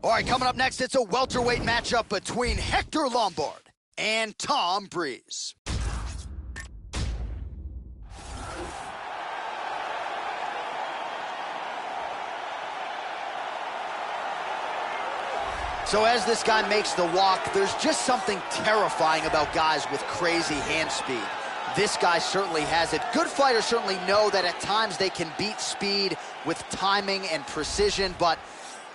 All right, coming up next, it's a welterweight matchup between Hector Lombard and Tom Breeze. So as this guy makes the walk, there's just something terrifying about guys with crazy hand speed. This guy certainly has it. Good fighters certainly know that at times they can beat speed with timing and precision, but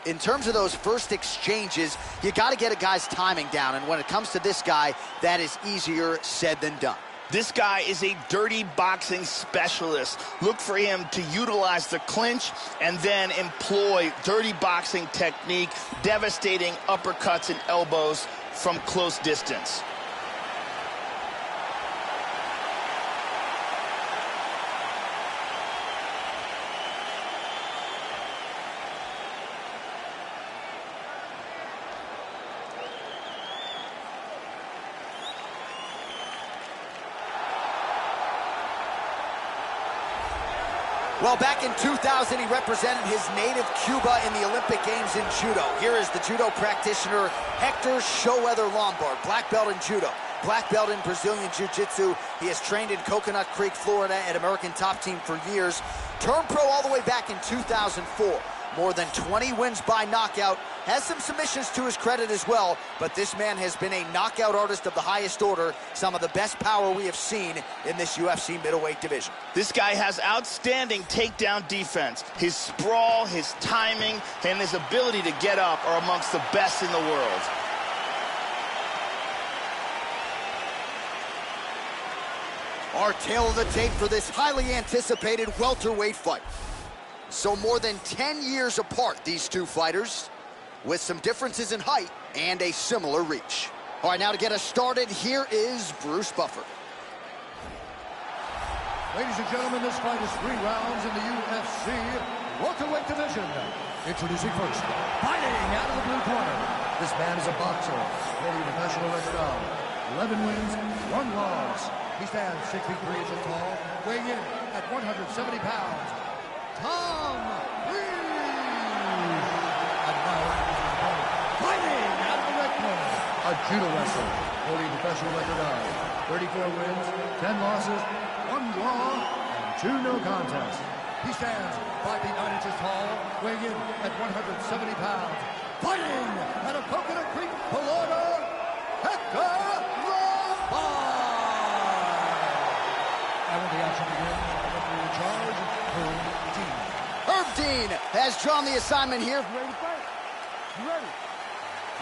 in terms of those first exchanges, you got to get a guy's timing down, and when it comes to this guy, that is easier said than done. This guy is a dirty boxing specialist. Look for him to utilize the clinch and then employ dirty boxing technique, devastating uppercuts and elbows from close distance. Well, back in 2000, he represented his native Cuba in the Olympic Games in judo. Here is the judo practitioner, Hector Showweather Lombard, black belt in judo, black belt in Brazilian Jiu-Jitsu. He has trained in Coconut Creek, Florida at American Top Team for years. Turned pro all the way back in 2004. More than 20 wins by knockout. Has some submissions to his credit as well, but this man has been a knockout artist of the highest order, some of the best power we have seen in this UFC middleweight division. This guy has outstanding takedown defense. His sprawl, his timing, and his ability to get up are amongst the best in the world. Our tale of the tape for this highly anticipated welterweight fight. So more than 10 years apart, these two fighters, with some differences in height and a similar reach. All right, now to get us started, here is Bruce Buffer. Ladies and gentlemen, this fight is 3 rounds in the UFC welterweight division. Introducing first, fighting out of the blue corner. This man is a boxer, holding a professional record of 11 wins, 1 loss. He stands 6 feet 3 inches tall, weighing in at 170 pounds. Tom Breeze! And now, fighting out of the red corner, a judo wrestler, holding a professional record of 34 wins, 10 losses, 1 draw, and 2 no contests. He stands 5 feet 9 inches tall, weighing in at 170 pounds. Fighting out of Coconut Creek, Florida, Hector Lombard! And when the action begins, the referee in charge, Herb Dean has drawn the assignment here. Ready to fight? You ready?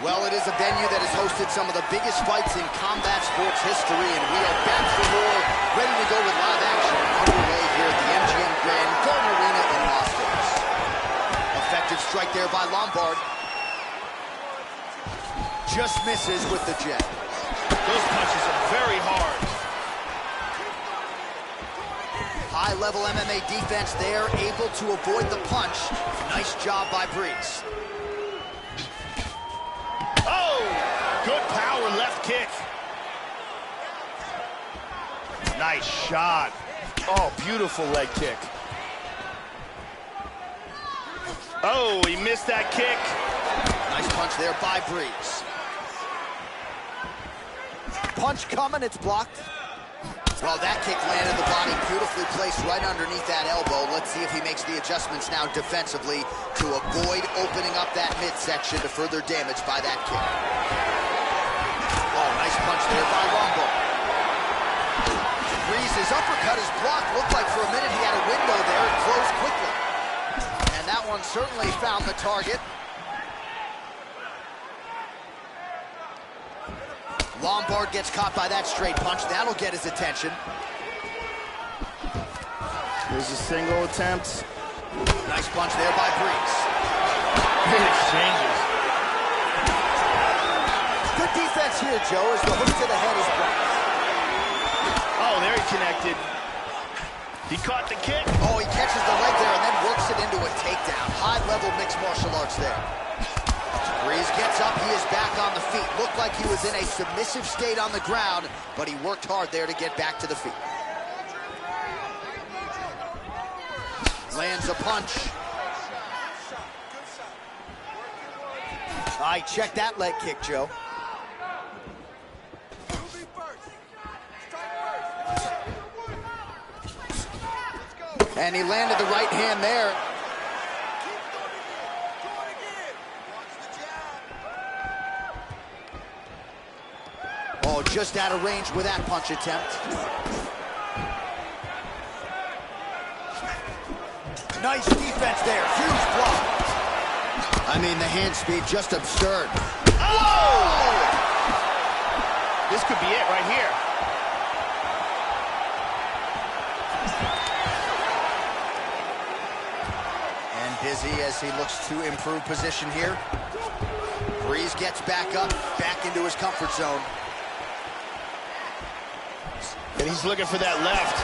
Well, it is a venue that has hosted some of the biggest fights in combat sports history, and we are back for more, ready to go with live action underway here at the MGM Grand Garden Arena in Las Vegas. Effective strike there by Lombard. Just misses with the jab. Those punches are very hard. High-level MMA defense there, able to avoid the punch. Nice job by Breeze. Oh, good power left kick. Nice shot. Oh, beautiful leg kick. Oh, he missed that kick. Nice punch there by Breeze. Punch coming, it's blocked. Well, that kick landed the body beautifully placed right underneath that elbow. Let's see if he makes the adjustments now defensively to avoid opening up that midsection to further damage by that kick. Oh, nice punch there by Lombard. Breeze's uppercut is blocked. Looked like for a minute he had a window there. It closed quickly. And that one certainly found the target. Lombard gets caught by that straight punch. That'll get his attention. Here's a single attempt. Nice punch there by Breeze. Good exchanges. Good defense here, Joe, as the hook to the head is blocked. Oh, there he connected. He caught the kick. Oh, he catches the leg there and then works it into a takedown. High-level mixed martial arts there. Breeze gets up, he is back on the feet. Looked like he was in a submissive state on the ground, but he worked hard there to get back to the feet. Lands a punch. I check that leg kick, Joe. And he landed the right hand there. Oh, just out of range with that punch attempt. Nice defense there, huge block. I mean, the hand speed, just absurd. Oh! This could be it right here. And busy as he looks to improve position here. Breeze gets back up, back into his comfort zone. And he's looking for that left.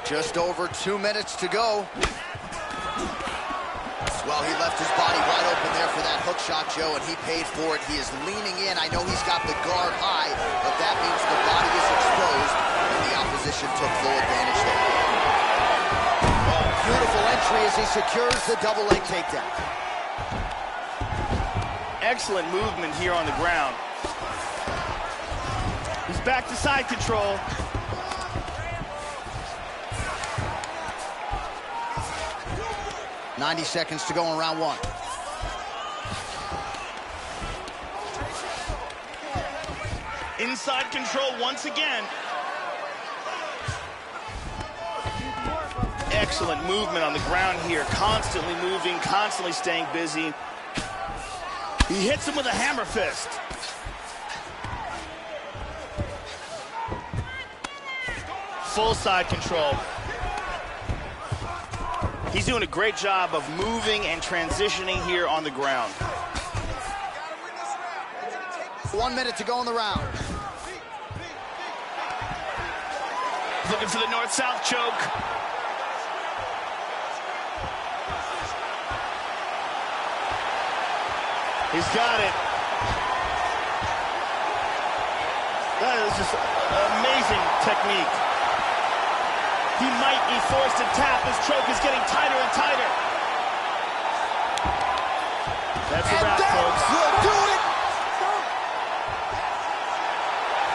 Just over 2 minutes to go. Well, he left his body wide open there for that hook shot, Joe, and he paid for it. He is leaning in. I know he's got the guard high, but that means the body is exposed, and the opposition took full advantage there. Oh, beautiful entry as he secures the double leg takedown. Excellent movement here on the ground. He's back to side control. .90 seconds to go in round one. Inside control once again. Excellent movement on the ground here. Constantly moving, constantly staying busy. He hits him with a hammer fist. Full side control. He's doing a great job of moving and transitioning here on the ground. 1 minute to go in the round. Looking for the north-south choke. He's got it. That is just amazing technique. He might be forced to tap. His choke is getting tighter and tighter. That's a wrap, folks. Will do it.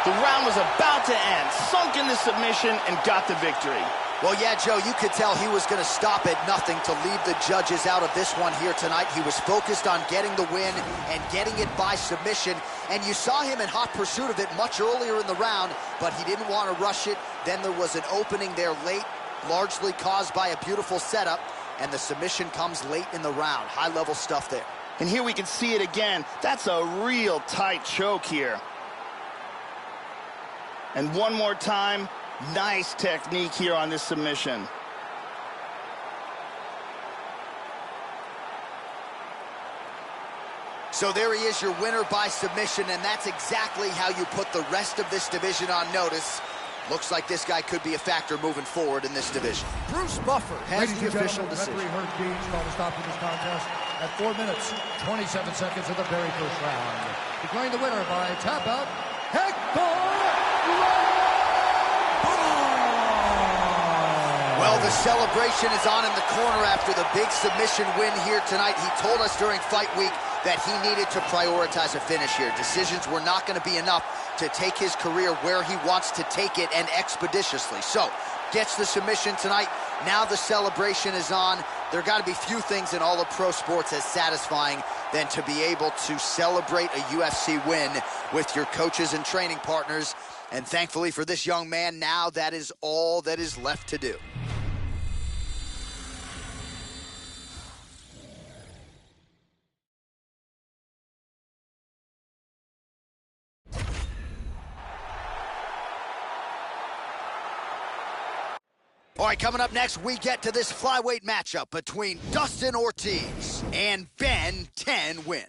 The round was about to end. Sunk in the submission and got the victory. Well, yeah, Joe, you could tell he was going to stop at nothing to leave the judges out of this one here tonight. He was focused on getting the win and getting it by submission. And you saw him in hot pursuit of it much earlier in the round, but he didn't want to rush it. Then there was an opening there late, largely caused by a beautiful setup, and the submission comes late in the round. High-level stuff there. And here we can see it again. That's a real tight choke here. And one more time, nice technique here on this submission. So there he is, your winner by submission, and that's exactly how you put the rest of this division on notice. Looks like this guy could be a factor moving forward in this division. Bruce Buffer has the official decision. Referee Herb Dean called a stop to this contest at 4 minutes, 27 seconds of the very first round. Declaring the winner by tap out, Hector. Well, the celebration is on in the corner after the big submission win here tonight. He told us during fight week that he needed to prioritize a finish here. Decisions were not going to be enough to take his career where he wants to take it, and expeditiously. So, gets the submission tonight. Now the celebration is on. There got to be few things in all of pro sports as satisfying than to be able to celebrate a UFC win with your coaches and training partners. And thankfully for this young man, now that is all that is left to do. All right, coming up next, we get to this flyweight matchup between Dustin Ortiz and Ben 10 Win.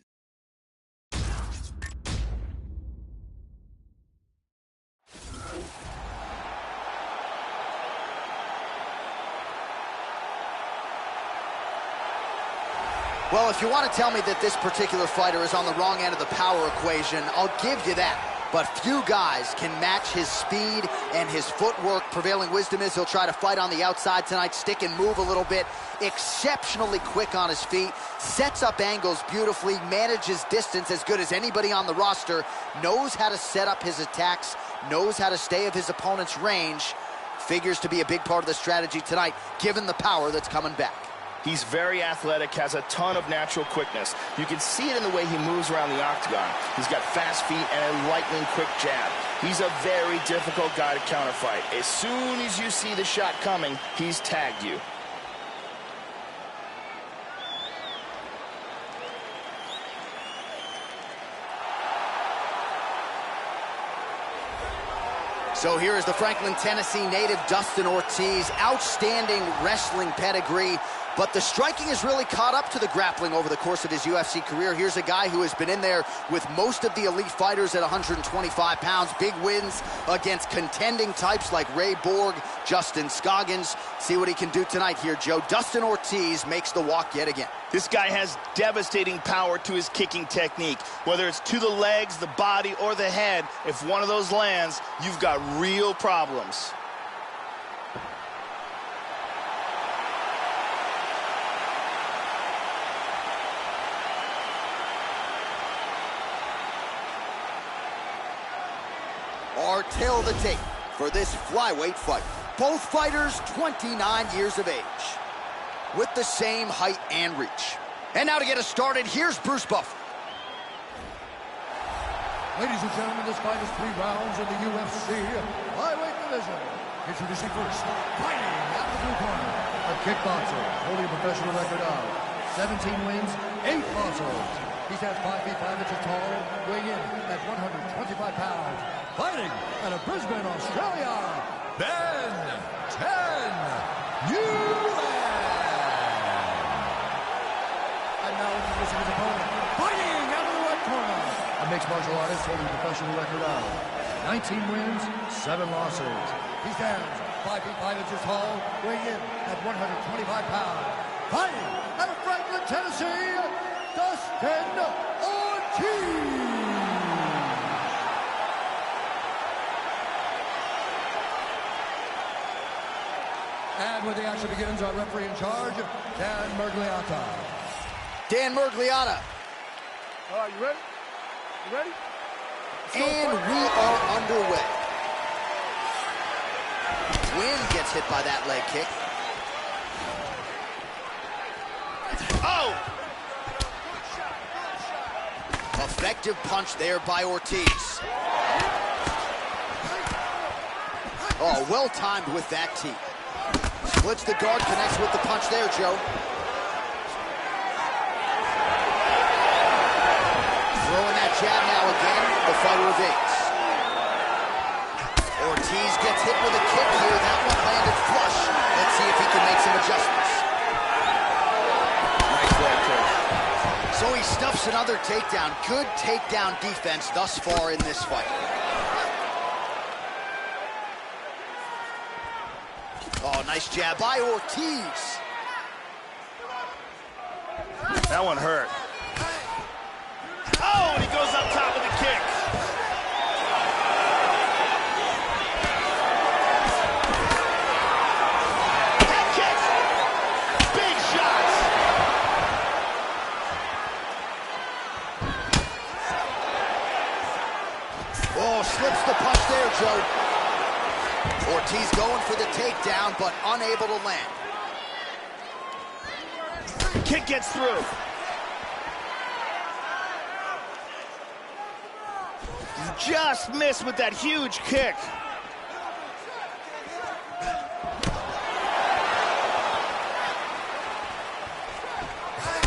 Well, if you want to tell me that this particular fighter is on the wrong end of the power equation, I'll give you that. but few guys can match his speed and his footwork. Prevailing wisdom is he'll try to fight on the outside tonight, stick and move a little bit. Exceptionally quick on his feet, sets up angles beautifully, manages distance as good as anybody on the roster, knows how to set up his attacks, knows how to stay of his opponent's range. Figures to be a big part of the strategy tonight, given the power that's coming back. He's very athletic, has a ton of natural quickness. You can see it in the way he moves around the octagon. He's got fast feet and a lightning quick jab. He's a very difficult guy to counterfight. As soon as you see the shot coming, he's tagged you. So here is the Franklin, Tennessee native Dustin Ortiz. Outstanding wrestling pedigree, but the striking has really caught up to the grappling over the course of his UFC career. Here's a guy who has been in there with most of the elite fighters at 125 pounds. Big wins against contending types like Ray Borg, Justin Scoggins. See what he can do tonight here, Joe. Dustin Ortiz makes the walk yet again. This guy has devastating power to his kicking technique. Whether it's to the legs, the body, or the head, if one of those lands, you've got real problems. Our tail of the tape for this flyweight fight. Both fighters 29 years of age, with the same height and reach. And now to get us started, here's Bruce Buffer. Ladies and gentlemen, this fight is 3 rounds in the UFC flyweight division. Introducing first, fighting out of the blue corner, a kickboxer holding a professional record of 17 wins, 8 losses. He stands 5 feet 5 inches tall, weighing in at 125 pounds. Fighting out of Brisbane, Australia, Ben 10 And now introducing his opponent, fighting out of the red corner, a mixed martial artist holding a professional record of 19 wins, 7 losses. He stands 5 feet 5 inches tall, weighing in at 125 pounds. Fighting out of Franklin, Tennessee, Dustin Ortiz. And when the action begins, our referee in charge, Dan Mergliata. Dan Mergliata. All right, you ready? You ready? And we are underway. Wynn gets hit by that leg kick. Oh! Effective punch there by Ortiz. Oh, well timed with that tee. Splits the guard, connects with the punch there, Joe. Throwing that jab now again, the fighter evades. Ortiz gets hit with a kick here. That one landed flush. Let's see if he can make some adjustments. Nice leg kick. So he stuffs another takedown. Good takedown defense thus far in this fight. Oh, nice jab by Ortiz. That one hurt. Oh, and he goes up top with a kick. Head kick. Big shots. Oh, slips the punch there, Joe. Ortiz going for the takedown, but unable to land. Kick gets through. Just missed with that huge kick.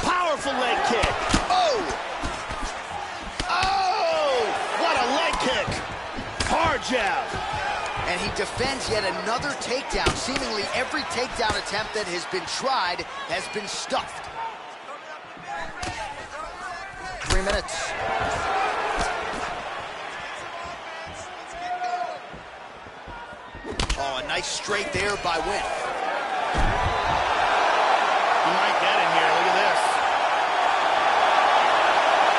Powerful leg kick. Oh! Oh! What a leg kick. Hard jab. And he defends yet another takedown. Seemingly every takedown attempt that has been tried has been stuffed. 3 minutes. Oh, a nice straight there by Wynn. He might get him here. Look at this.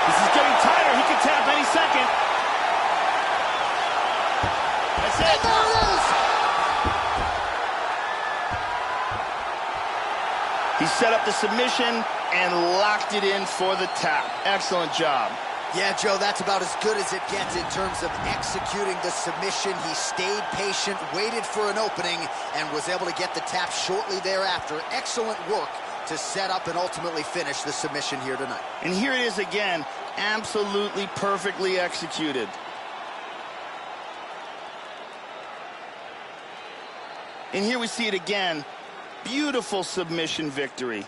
This is getting tighter. He could tap any second. set up the submission and locked it in for the tap. Excellent job. Yeah, Joe, that's about as good as it gets in terms of executing the submission. He stayed patient, waited for an opening, and was able to get the tap shortly thereafter. Excellent work to set up and ultimately finish the submission here tonight. And here it is again, absolutely perfectly executed. And here we see it again. Beautiful submission victory.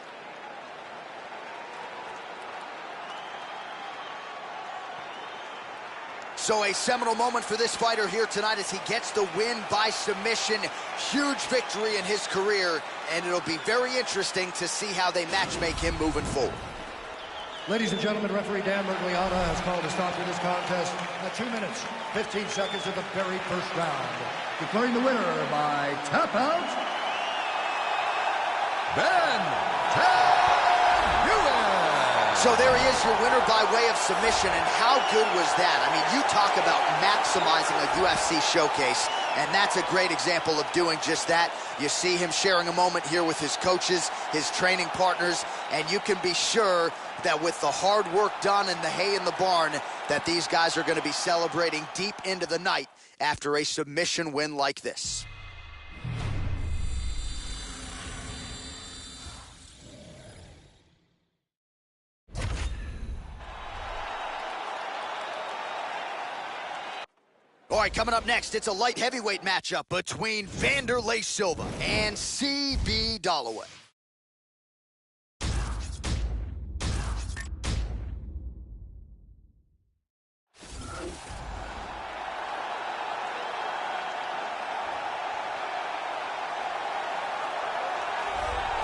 So a seminal moment for this fighter here tonight as he gets the win by submission. Huge victory in his career, and it'll be very interesting to see how they matchmake him moving forward. Ladies and gentlemen, referee Dan Mergliata has called a stop to this contest at 2 minutes, 15 seconds of the very first round. Declaring the winner by tap out, So there he is, your winner by way of submission, and how good was that? I mean, you talk about maximizing a UFC showcase, and that's a great example of doing just that. You see him sharing a moment here with his coaches, his training partners, and you can be sure that with the hard work done and the hay in the barn, that these guys are going to be celebrating deep into the night after a submission win like this. All right, coming up next, it's a light heavyweight matchup between Wanderlei Silva and C.B. Dollaway.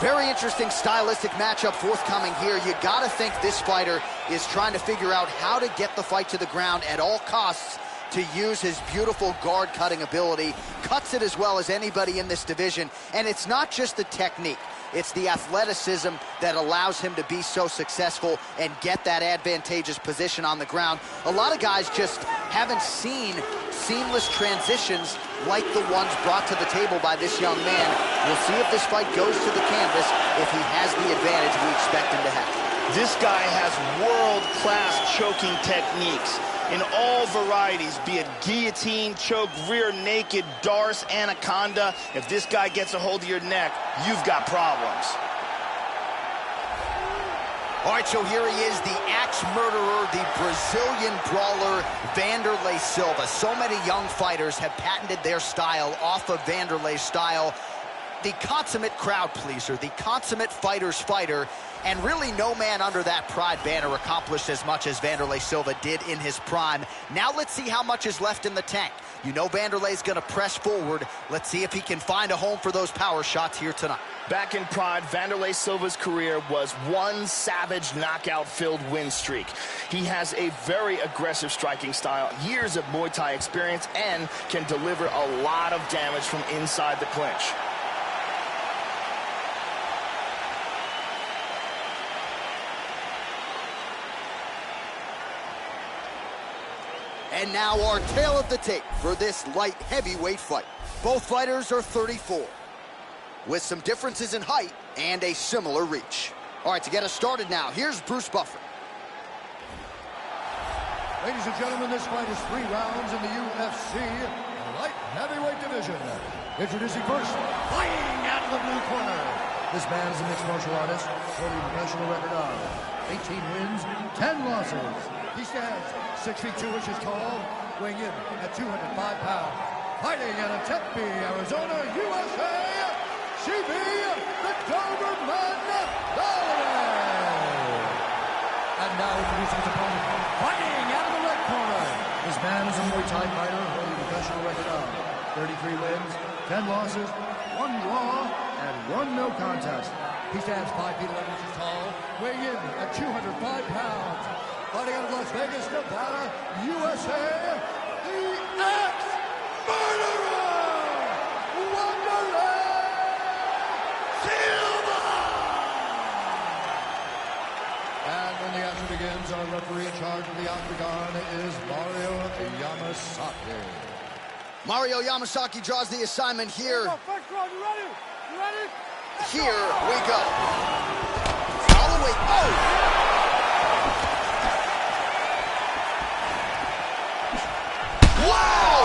Very interesting stylistic matchup forthcoming here. You got to think this fighter is trying to figure out how to get the fight to the ground at all costs, to use his beautiful guard-cutting ability. Cuts it as well as anybody in this division. And it's not just the technique. It's the athleticism that allows him to be so successful and get that advantageous position on the ground. A lot of guys just haven't seen seamless transitions like the ones brought to the table by this young man. We'll see if this fight goes to the canvas, if he has the advantage we expect him to have. This guy has world-class choking techniques in all varieties, be it guillotine, choke, rear naked, Darce, anaconda. If this guy gets a hold of your neck, you've got problems. All right, so here he is, the axe murderer, the Brazilian brawler, Wanderlei Silva. So many young fighters have patented their style off of Wanderlei's style. The consummate crowd pleaser, the consummate fighter's fighter, and really no man under that pride banner accomplished as much as Wanderlei Silva did in his prime. Now let's see how much is left in the tank. You know Wanderlei's going to press forward. Let's see if he can find a home for those power shots here tonight. Back in pride, Wanderlei Silva's career was one savage knockout-filled win streak. He has a very aggressive striking style, years of Muay Thai experience, and can deliver a lot of damage from inside the clinch. And now our tale of the tape for this light heavyweight fight. Both fighters are 34, with some differences in height and a similar reach. All right, to get us started now, here's Bruce Buffer. Ladies and gentlemen, this fight is 3 rounds in the UFC light heavyweight division. Introducing first, fighting out of the blue corner. This man is a mixed martial artist, holding a professional record of 18 wins, 10 losses. He stands 6 feet 2 inches tall, weighing in at 205 pounds. Fighting out of Tempe, Arizona, USA, CB, the Doberman Dollaway. And now introducing his opponent, fighting out of the red corner. This man is a Muay Thai fighter, holding a professional record of 33 wins, 10 losses, 1 draw, and 1 no contest. He stands 5 feet 11 inches tall, weighing in at 205 pounds. Fighting out of Las Vegas, Nevada, USA, the ex-murderer, Wanderlei Silva! And when the action begins, our referee in charge of the octagon is Mario Yamasaki. Mario Yamasaki draws the assignment here. First round, you ready? You ready? Here we go. Galloway, oh! Wow!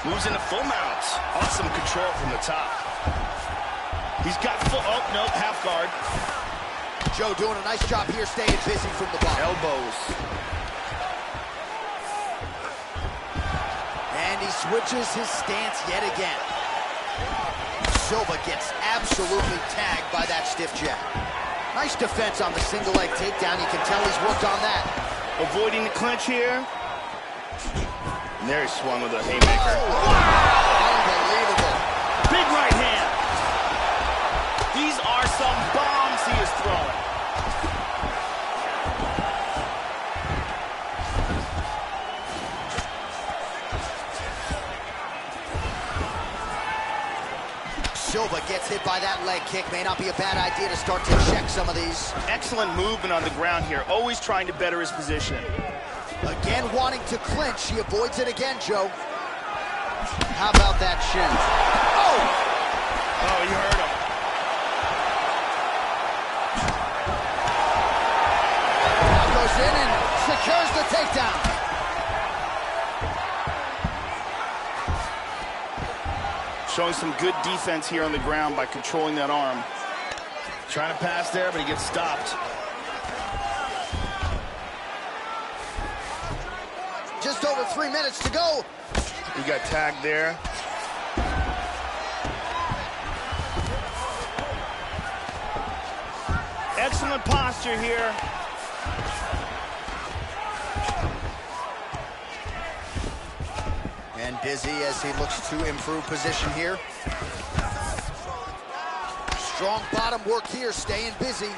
Moves into full mount. Awesome control from the top. He's got full, oh, no, half guard. Joe doing a nice job here staying busy from the bottom. Elbows. And he switches his stance yet again. Silva gets absolutely tagged by that stiff jab. Nice defense on the single leg takedown. You can tell he's worked on that. Avoiding the clinch here. And there he swung with a haymaker. Oh, wow! Unbelievable. Big right hand. These are some bombs he is throwing. Silva gets hit by that leg kick. May not be a bad idea to start to check some of these. Excellent movement on the ground here. Always trying to better his position. Again wanting to clinch. He avoids it again, Joe. How about that shin? Oh! Oh, you heard him. Now goes in and secures the takedown. Showing some good defense here on the ground by controlling that arm. Trying to pass there, but he gets stopped. Just over 3 minutes to go. He got tagged there. Excellent posture here. And busy as he looks to improve position here. Strong bottom work here, staying busy.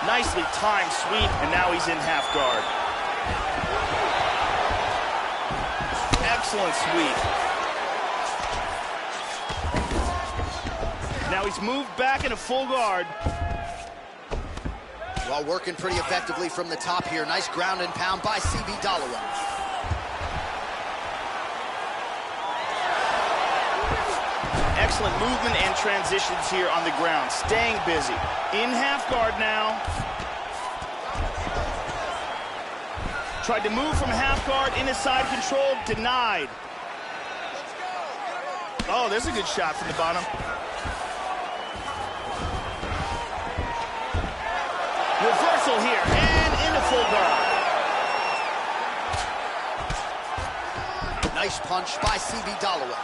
Nicely timed sweep, and now he's in half guard. Excellent sweep. Now he's moved back into full guard. While working pretty effectively from the top here. Nice ground and pound by C.B. Dalloway. Excellent movement and transitions here on the ground. Staying busy. In half guard now. Tried to move from half guard into side control. Denied. Oh, there's a good shot from the bottom. Reversal here, and into full guard. Nice punch by C.B. Dalloway.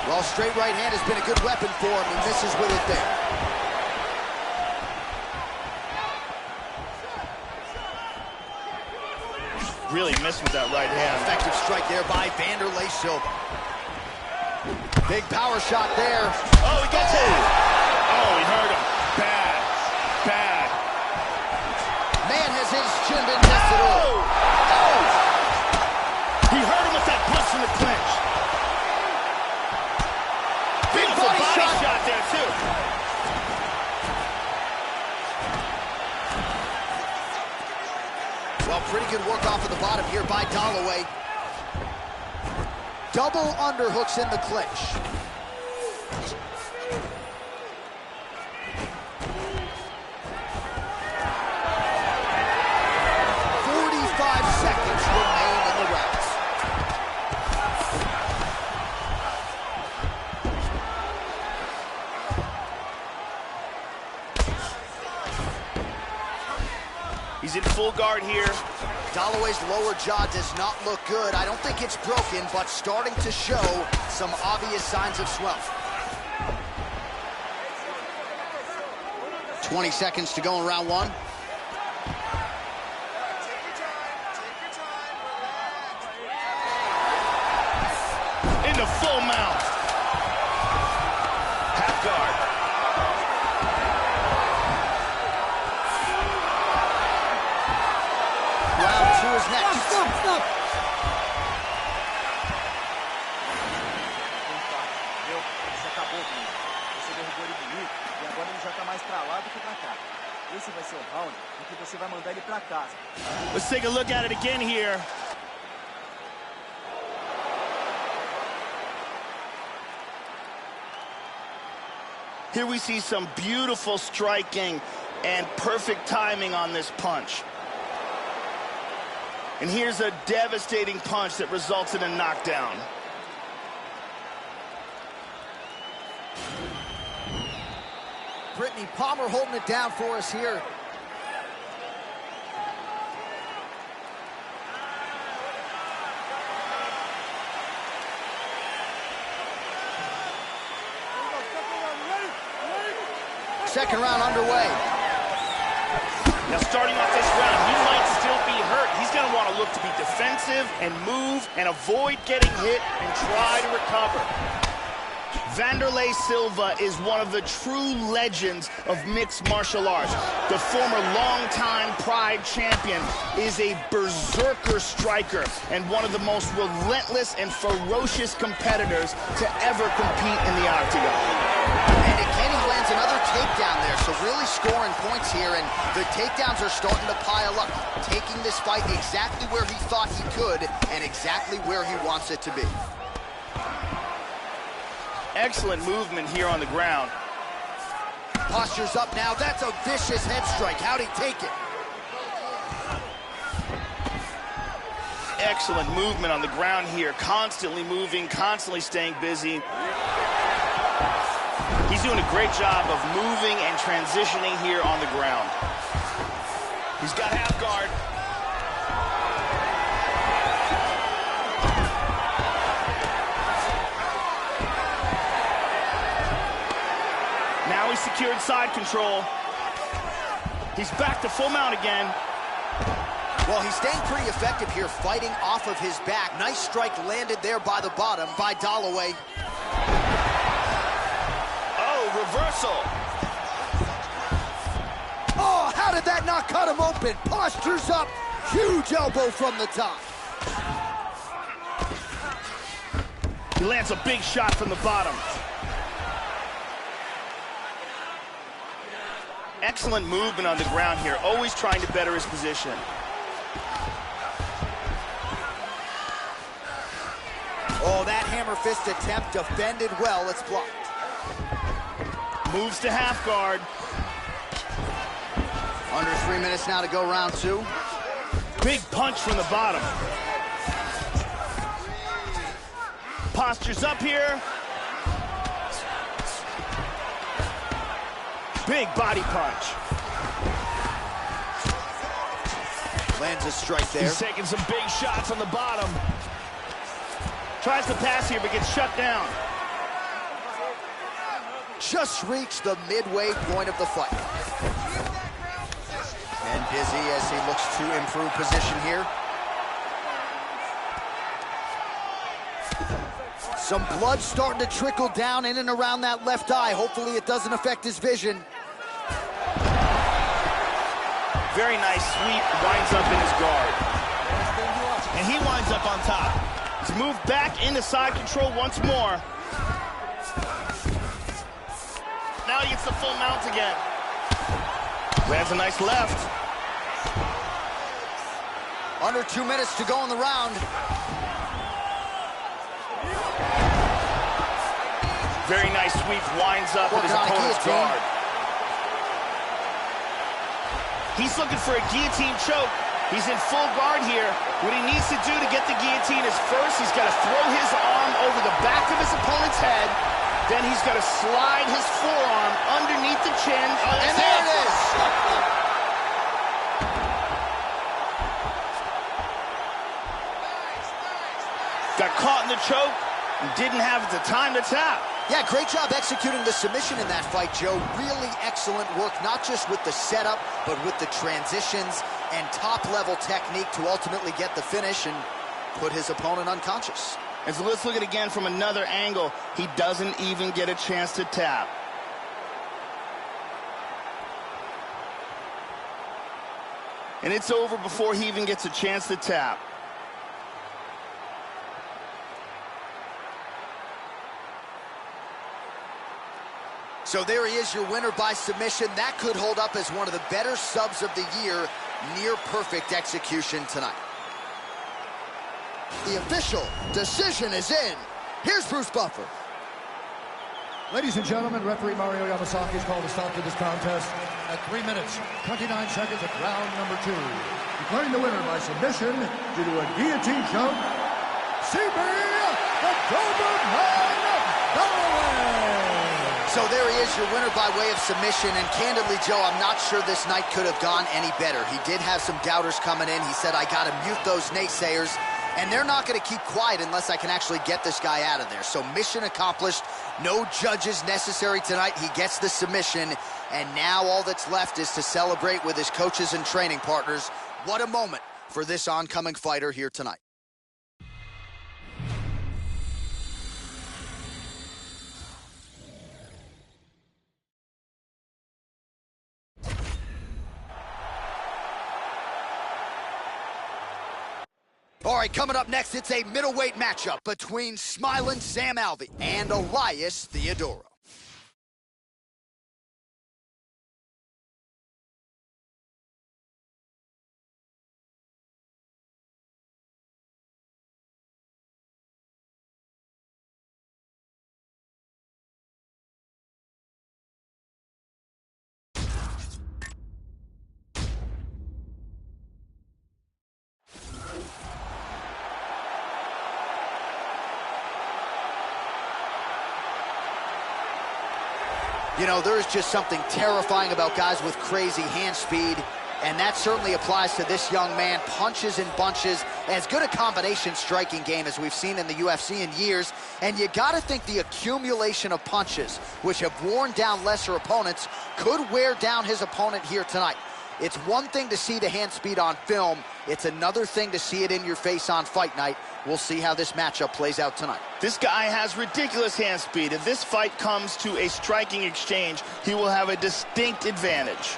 Well, straight right hand has been a good weapon for him. He misses with it there. Really missed with that right hand. Effective strike there by Vanderlei Silva. Big power shot there. Oh, he gets it. Oh, he hurt him. Bad. Bad. Man, has his chin been tested. Oh! Oh! He hurt him with that punch from the clinch. Beautiful body shot there, too. Well, pretty good work off of the bottom here by Dalloway. Double underhooks in the clinch. Seconds remain in the rounds. He's in full guard here. Dalloway's lower jaw does not look good. I don't think it's broken, but starting to show some obvious signs of swelling. 20 seconds to go in round one. Into full mount. Half guard. Round two is next. Stop. Agora ele já tá mais pra lá do que pra cá. Esse vai ser o round em que você vai mandar ele pra casa. Let's take a look at it again here. Here we see some beautiful striking and perfect timing on this punch. And here's a devastating punch that results in a knockdown. Brittany Palmer holding it down for us here. Second round underway. Now starting off this round, he might still be hurt. He's going to want to look to be defensive and move and avoid getting hit and try to recover. Wanderlei Silva is one of the true legends of mixed martial arts. The former longtime Pride champion is a berserker striker and one of the most relentless and ferocious competitors to ever compete in the octagon. And again, he lands another takedown there, so really scoring points here, and the takedowns are starting to pile up, taking this fight exactly where he thought he could and exactly where he wants it to be. Excellent movement here on the ground. Posture's up now. That's a vicious head strike. How'd he take it? Excellent movement on the ground here. Constantly moving, constantly staying busy. He's doing a great job of moving and transitioning here on the ground. He's got half guard. Now he's secured side control. He's back to full mount again. Well, he's staying pretty effective here, fighting off of his back. Nice strike landed there by the bottom by Dalloway. Oh, reversal. Oh, how did that not cut him open? Posture's up. Huge elbow from the top. He lands a big shot from the bottom. Excellent movement on the ground here, always trying to better his position. Oh, that hammer fist attempt defended well. It's blocked. Moves to half guard. Under 3 minutes now to go round two. Big punch from the bottom. Posture's up here. Big body punch. Lands a strike there. He's taking some big shots on the bottom. Tries to pass here, but gets shut down. Just reached the midway point of the fight. And busy as he looks to improve position here. Some blood starting to trickle down in and around that left eye. Hopefully it doesn't affect his vision. Very nice sweep, winds up in his guard. And he winds up on top. He's moved back into side control once more. Now he gets the full mount again. Lands a nice left. Under 2 minutes to go in the round. Very nice sweep, winds up at his opponent's guard. He's looking for a guillotine choke. He's in full guard here. What he needs to do to get the guillotine is first, he's got to throw his arm over the back of his opponent's head. Then he's got to slide his forearm underneath the chin. And there it is. Got caught in the choke and didn't have the time to tap. Yeah, great job executing the submission in that fight, Joe. Really excellent work, not just with the setup, but with the transitions and top-level technique to ultimately get the finish and put his opponent unconscious. And so let's look at it again from another angle. He doesn't even get a chance to tap. And it's over before he even gets a chance to tap. So there he is, your winner by submission. That could hold up as one of the better subs of the year. Near perfect execution tonight. The official decision is in. Here's Bruce Buffer. Ladies and gentlemen, referee Mario Yamasaki has called a stop to this contest at 3 minutes, 29 seconds of round number 2. Declaring the winner by submission due to a guillotine choke, CB, the Doberman Galloway. So there he is, your winner by way of submission. And candidly, Joe, I'm not sure this night could have gone any better. He did have some doubters coming in. He said, I got to mute those naysayers. And they're not going to keep quiet unless I can actually get this guy out of there. So mission accomplished. No judges necessary tonight. He gets the submission. And now all that's left is to celebrate with his coaches and training partners. What a moment for this oncoming fighter here tonight. All right, coming up next, it's a middleweight matchup between smiling Sam Alvey and Elias Theodorou. You know, there's just something terrifying about guys with crazy hand speed, and that certainly applies to this young man. Punches and bunches, as good a combination striking game as we've seen in the UFC in years, and you gotta think the accumulation of punches, which have worn down lesser opponents, could wear down his opponent here tonight. It's one thing to see the hand speed on film. It's another thing to see it in your face on fight night. We'll see how this matchup plays out tonight. This guy has ridiculous hand speed. If this fight comes to a striking exchange, he will have a distinct advantage.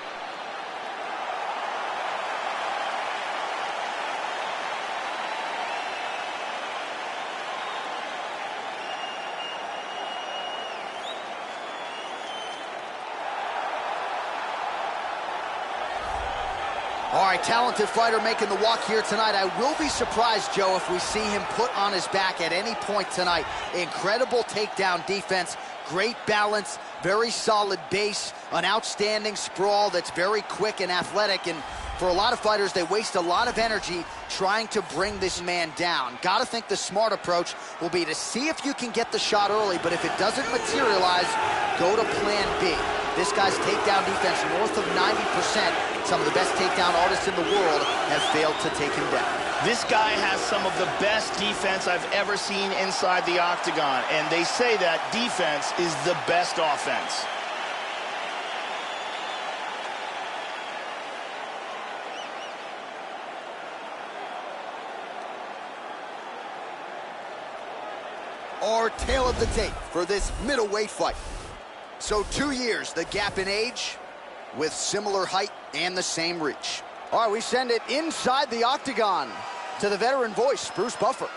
All right, talented fighter making the walk here tonight. I will be surprised, Joe, if we see him put on his back at any point tonight. Incredible takedown defense, great balance, very solid base, an outstanding sprawl that's very quick and athletic. And for a lot of fighters, they waste a lot of energy trying to bring this man down. Gotta think the smart approach will be to see if you can get the shot early, but if it doesn't materialize, go to plan B. This guy's takedown defense north of 90%. Some of the best takedown artists in the world have failed to take him down. This guy has some of the best defense I've ever seen inside the octagon, and they say that defense is the best offense. Our tale of the tape for this middleweight fight. So 2 years, the gap in age, with similar height and the same reach. All right, we send it inside the octagon to the veteran voice, Bruce Buffer.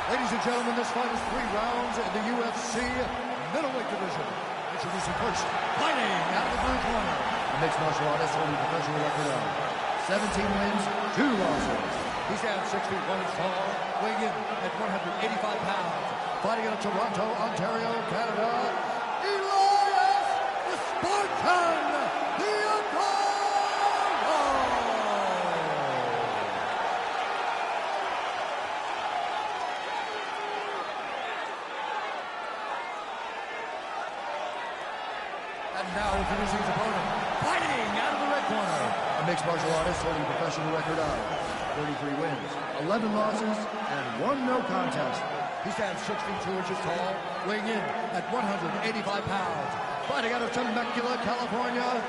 Ladies and gentlemen, this fight is 3 rounds in the UFC middleweight division. Introducing first, fighting out of the blue corner, a mixed martial artist holding professional record of 17 wins, 2 losses. He stands 6 feet 1 inch tall, weighing in at 185 pounds. Fighting out of Toronto, Ontario, Canada, Elias the Spartan Theodorou! And now introducing his opponent, fighting out of the red corner, a mixed martial artist holding a professional record of 33 wins, 11 losses, and 1 no contest. He stands 6 feet 2 inches tall, weighing in at 185 pounds. Fighting out of Temecula, California,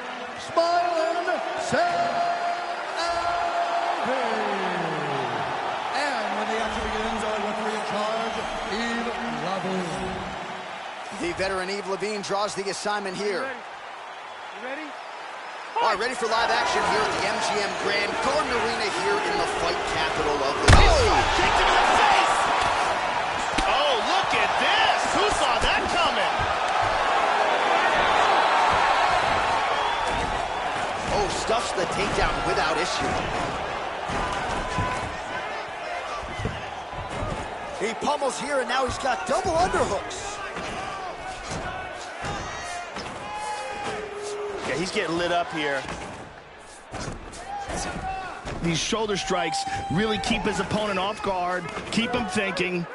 smiling Sam Alvey. And when the action begins, our referee in charge, Yves Lavigne. The veteran Yves Lavigne draws the assignment here. You ready? All right, ready for live action here at the MGM Grand Garden Arena here in the fight capital of the nation. Kicked him in the face! Oh, look at this! Who saw that coming? takedown without issue. He pummels here, and now he's got double underhooks. Yeah, he's getting lit up here. These shoulder strikes really keep his opponent off guard, keep him thinking.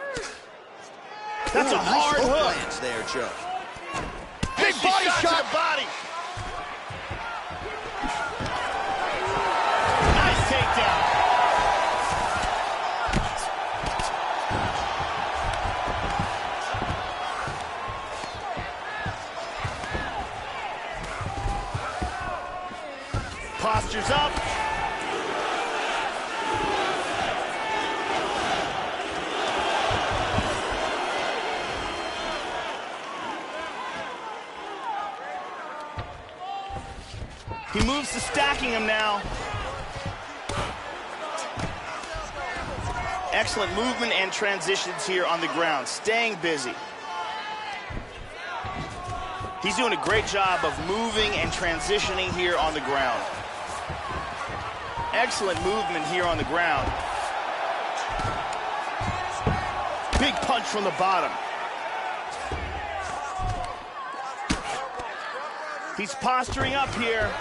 That's a hard nice hook. Lands there, Joe. Big body shot to the body. Nice takedown. Postures up. He moves to stacking him now. Excellent movement and transitions here on the ground, staying busy. He's doing a great job of moving and transitioning here on the ground. Excellent movement here on the ground. Big punch from the bottom. He's posturing up here.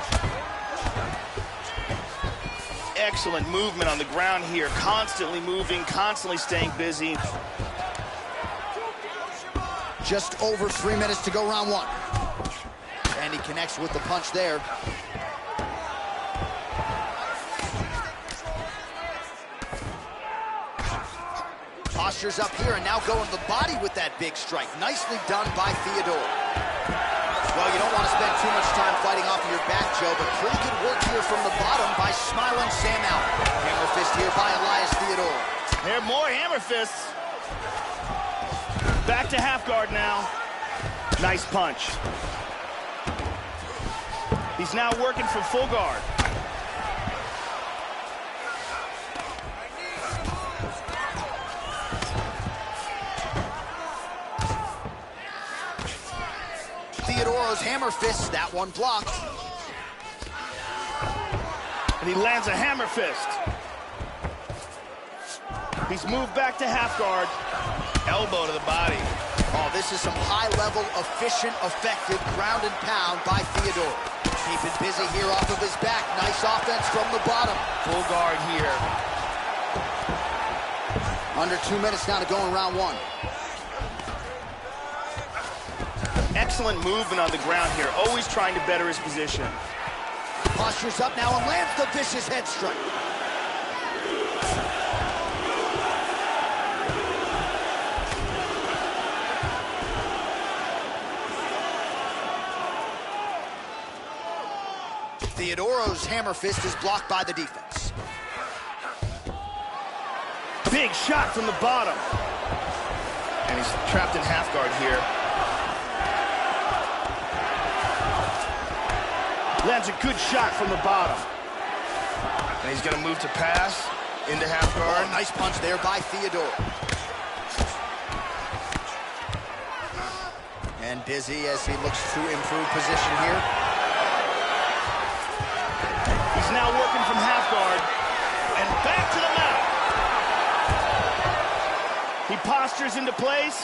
Excellent movement on the ground here. Constantly moving, constantly staying busy. Just over 3 minutes to go round one. And he connects with the punch there. Postures up here and now going to the body with that big strike. Nicely done by Theodore. Well, you don't want to spend too much time fighting off of your back, Joe, but pretty good work here from the bottom by smiling Sam Allen. Hammer fist here by Elias Theodore. There are more hammer fists. Back to half guard now. Nice punch. He's now working for full guard. Theodore's hammer fist, that one blocked. And he lands a hammer fist. He's moved back to half guard. Elbow to the body. Oh, this is some high-level, efficient, effective ground and pound by Theodore. Keeping busy here off of his back. Nice offense from the bottom. Full guard here. Under 2 minutes now to go in round one. Excellent movement on the ground here. Always trying to better his position. Postures up now and lands the vicious head strike. Theodore's hammer fist is blocked by the defense. Big shot from the bottom. And he's trapped in half guard here. Lands a good shot from the bottom. And he's going to move to pass into half guard. Oh, nice punch there by Theodore. And busy as he looks to improve position here. He's now working from half guard. And back to the mount. He postures into place.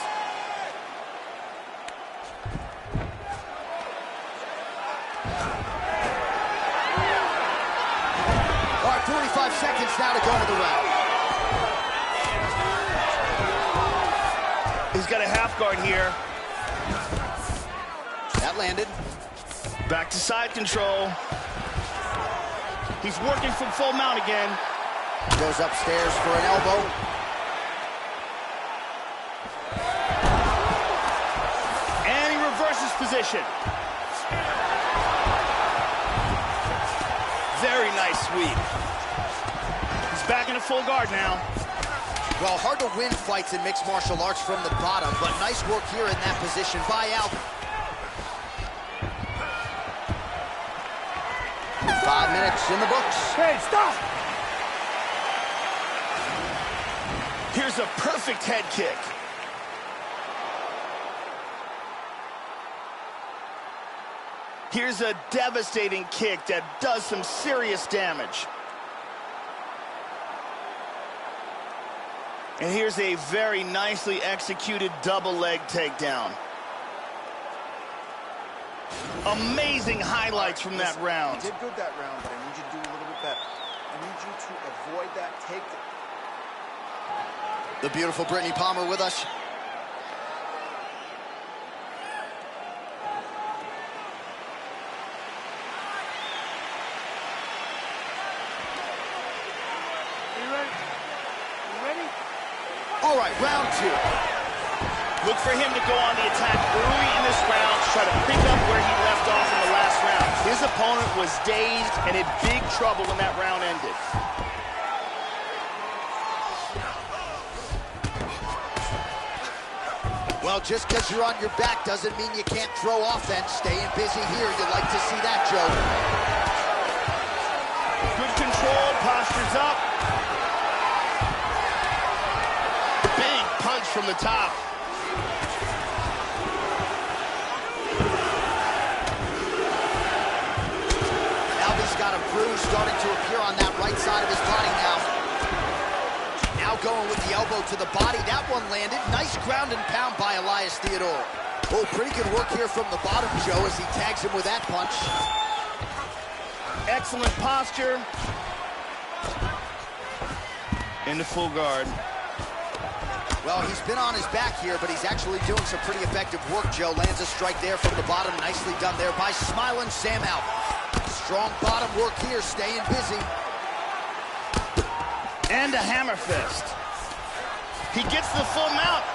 All right, 45 seconds now to go into the round. He's got a half guard here. That landed. Back to side control. He's working from full mount again. Goes upstairs for an elbow. And he reverses position. Very nice sweep. He's back into full guard now. Well, hard to win fights in mixed martial arts from the bottom, but nice work here in that position by Alvin. 5 minutes in the books. Hey, stop! Here's a perfect head kick. Here's a devastating kick that does some serious damage. And here's a very nicely executed double leg takedown. Amazing highlights from that round. You did good that round, but I need you to do a little bit better. I need you to avoid that takedown. The beautiful Brittany Palmer with us. All right, round two. Look for him to go on the attack early in this round, try to pick up where he left off in the last round. His opponent was dazed and in big trouble when that round ended. Well, just because you're on your back doesn't mean you can't throw offense. Staying busy here, you'd like to see that, Joe. Good control, posture's up. Punch from the top. Alby's got a bruise starting to appear on that right side of his body now. Now going with the elbow to the body. That one landed. Nice ground and pound by Elias Theodore. Oh, pretty good work here from the bottom, Joe, as he tags him with that punch. Excellent posture. Into full guard. Well, he's been on his back here, but he's actually doing some pretty effective work, Joe. Lands a strike there from the bottom. Nicely done there by smiling Sam Alvey. Strong bottom work here, staying busy. And a hammer fist. He gets the full mount.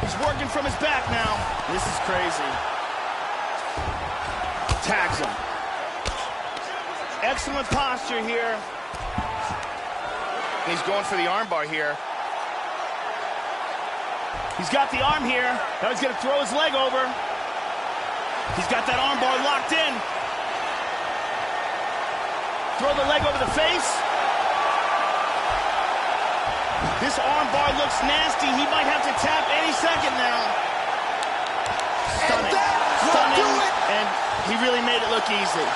He's working from his back now. This is crazy. Tags him. Excellent posture here. He's going for the armbar here. He's got the arm here. Now he's going to throw his leg over. He's got that armbar locked in. Throw the leg over the face. This armbar looks nasty. He might have to tap any second now. Stunning. Stunning. And he really made it look easy.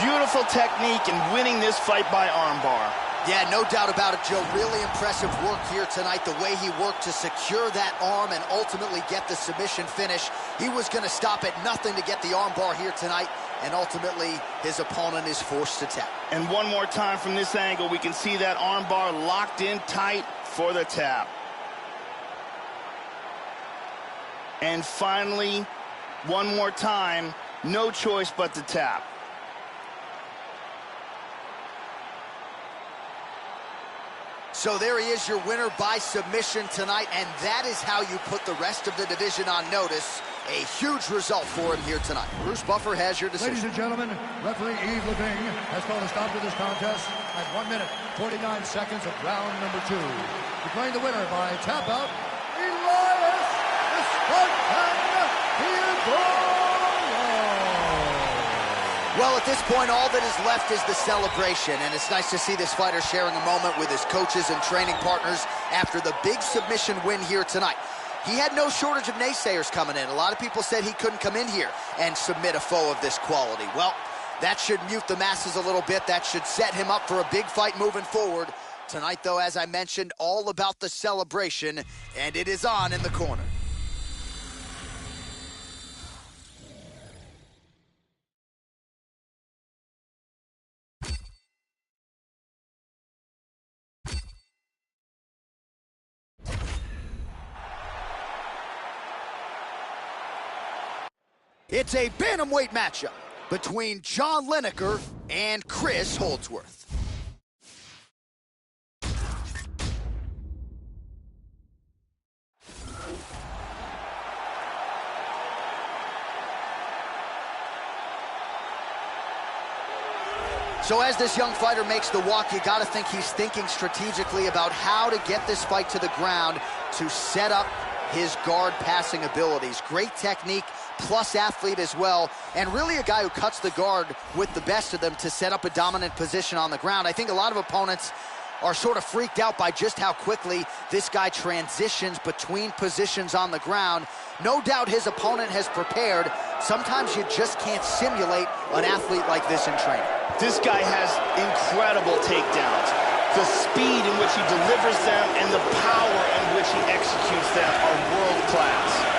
Beautiful technique in winning this fight by armbar. Yeah, no doubt about it, Joe. Really impressive work here tonight. The way he worked to secure that arm and ultimately get the submission finish. He was going to stop at nothing to get the armbar here tonight, and ultimately his opponent is forced to tap. And one more time from this angle, we can see that armbar locked in tight for the tap. And finally, one more time, no choice but to tap. So there he is, your winner by submission tonight, and that is how you put the rest of the division on notice. A huge result for him here tonight. Bruce Buffer has your decision. Ladies and gentlemen, referee Yves Levine has called a stop to this contest at 1 minute, 49 seconds of round number 2. Declaring the winner by tap out, Elias the Spartan Theodore. Well, at this point, all that is left is the celebration, and it's nice to see this fighter sharing a moment with his coaches and training partners after the big submission win here tonight. He had no shortage of naysayers coming in. A lot of people said he couldn't come in here and submit a foe of this quality. Well, that should mute the masses a little bit. That should set him up for a big fight moving forward. Tonight, though, as I mentioned, all about the celebration, and it is on in the corner. It's a bantamweight matchup between John Lineker and Chris Holdsworth. So as this young fighter makes the walk, you got to think he's thinking strategically about how to get this fight to the ground to set up his guard passing abilities. Great technique, plus athlete as well, and really a guy who cuts the guard with the best of them to set up a dominant position on the ground. I think a lot of opponents are sort of freaked out by just how quickly this guy transitions between positions on the ground. No doubt his opponent has prepared. Sometimes you just can't simulate an athlete like this in training. This guy has incredible takedowns. The speed in which he delivers them and the power in which he executes them are world class.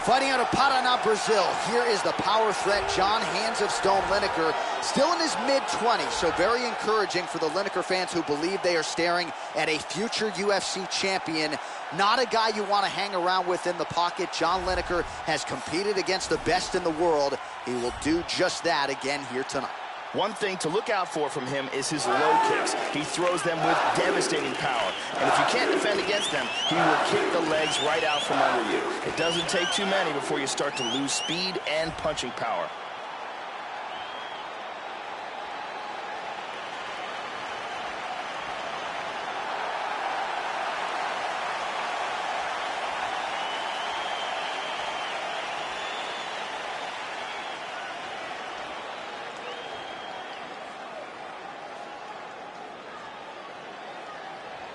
Fighting out of Paraná, Brazil, here is the power threat, John Hands of Stone Lineker, still in his mid-20s, so very encouraging for the Lineker fans who believe they are staring at a future UFC champion. Not a guy you want to hang around with in the pocket. John Lineker has competed against the best in the world. He will do just that again here tonight. One thing to look out for from him is his low kicks. He throws them with devastating power. And if you can't defend against them, he will kick the legs right out from under you. It doesn't take too many before you start to lose speed and punching power.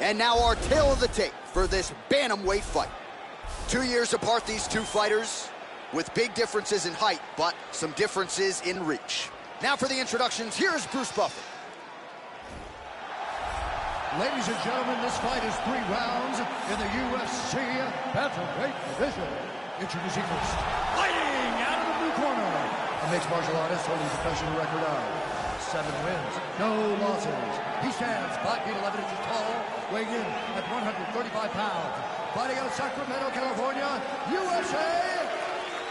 And now our tale of the tape for this bantamweight fight. 2 years apart, these two fighters, with big differences in height, but some differences in reach. Now for the introductions, here's Bruce Buffer. Ladies and gentlemen, this fight is 3 rounds in the UFC bantamweight division. Introducing first, fighting out of the blue corner, a mixed martial artist holding a professional record of 7 wins, no losses. He stands 5 feet 11 inches tall, weighing in at 135 pounds. Fighting out of Sacramento, California, USA,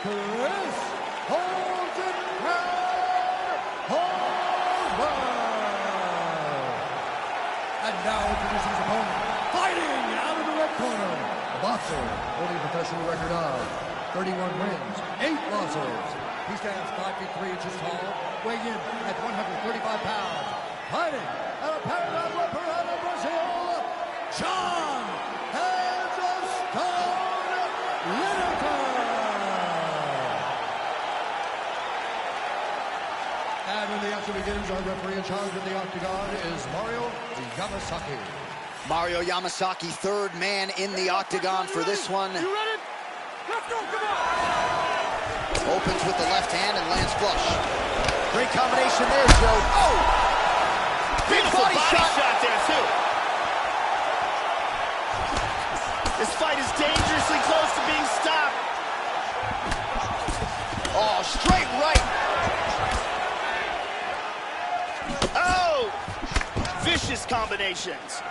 Chris And now introducing his opponent, fighting out of the red corner, a boxer holding a professional record of 31 wins, 8 losses. He stands 5 feet 3 inches tall, weighing in at 135 pounds. Fighting out of Paraná, Brazil, John Hands of Stone Lineker. And when the action begins, our referee in charge of the octagon is Mario Yamasaki. Mario Yamasaki, third man in the octagon for this one. You ready? Let's go, come on! Opens with the left hand and lands flush. Great combination there, Joe. Oh! Big body shot there, too. This fight is dangerously close to being stopped. Oh, straight right. Oh! Vicious combinations.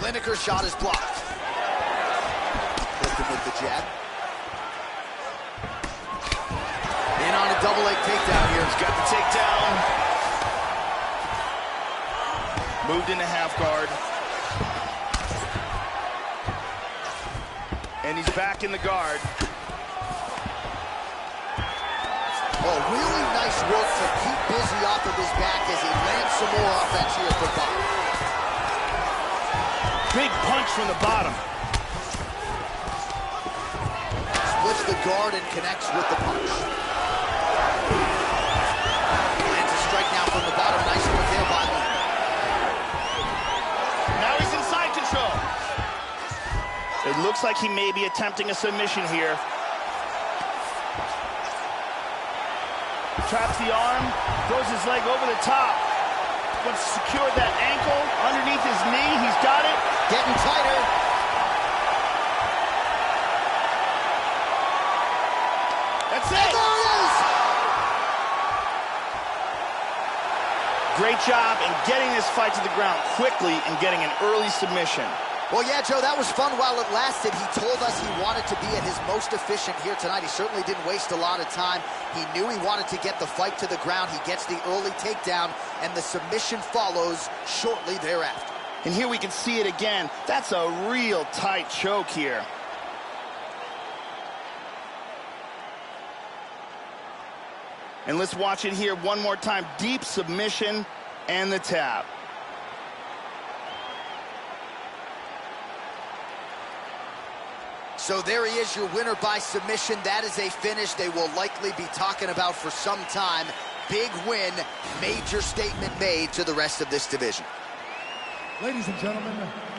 Lineker's shot is blocked. Hit him with the jab. In on a double leg takedown here. He's got the takedown. Moved into half guard. And he's back in the guard. Oh, really nice work to keep busy off of his back as he lands some more offense here for Bob. Big punch from the bottom. Splits the guard and connects with the punch. Lands a strike now from the bottom. Nice work there by him. Now he's in side control. It looks like he may be attempting a submission here. Traps the arm, throws his leg over the top. Wants to secure that ankle underneath his knee. He's got it. Getting tighter. That's it. And there it is. Great job in getting this fight to the ground quickly and getting an early submission. Well, yeah, Joe, that was fun while it lasted. He told us he wanted to be at his most efficient here tonight. He certainly didn't waste a lot of time. He knew he wanted to get the fight to the ground. He gets the early takedown, and the submission follows shortly thereafter. And here we can see it again. That's a real tight choke here. And let's watch it here one more time. Deep submission and the tap. So there he is, your winner by submission. That is a finish they will likely be talking about for some time. Big win, major statement made to the rest of this division. Ladies and gentlemen,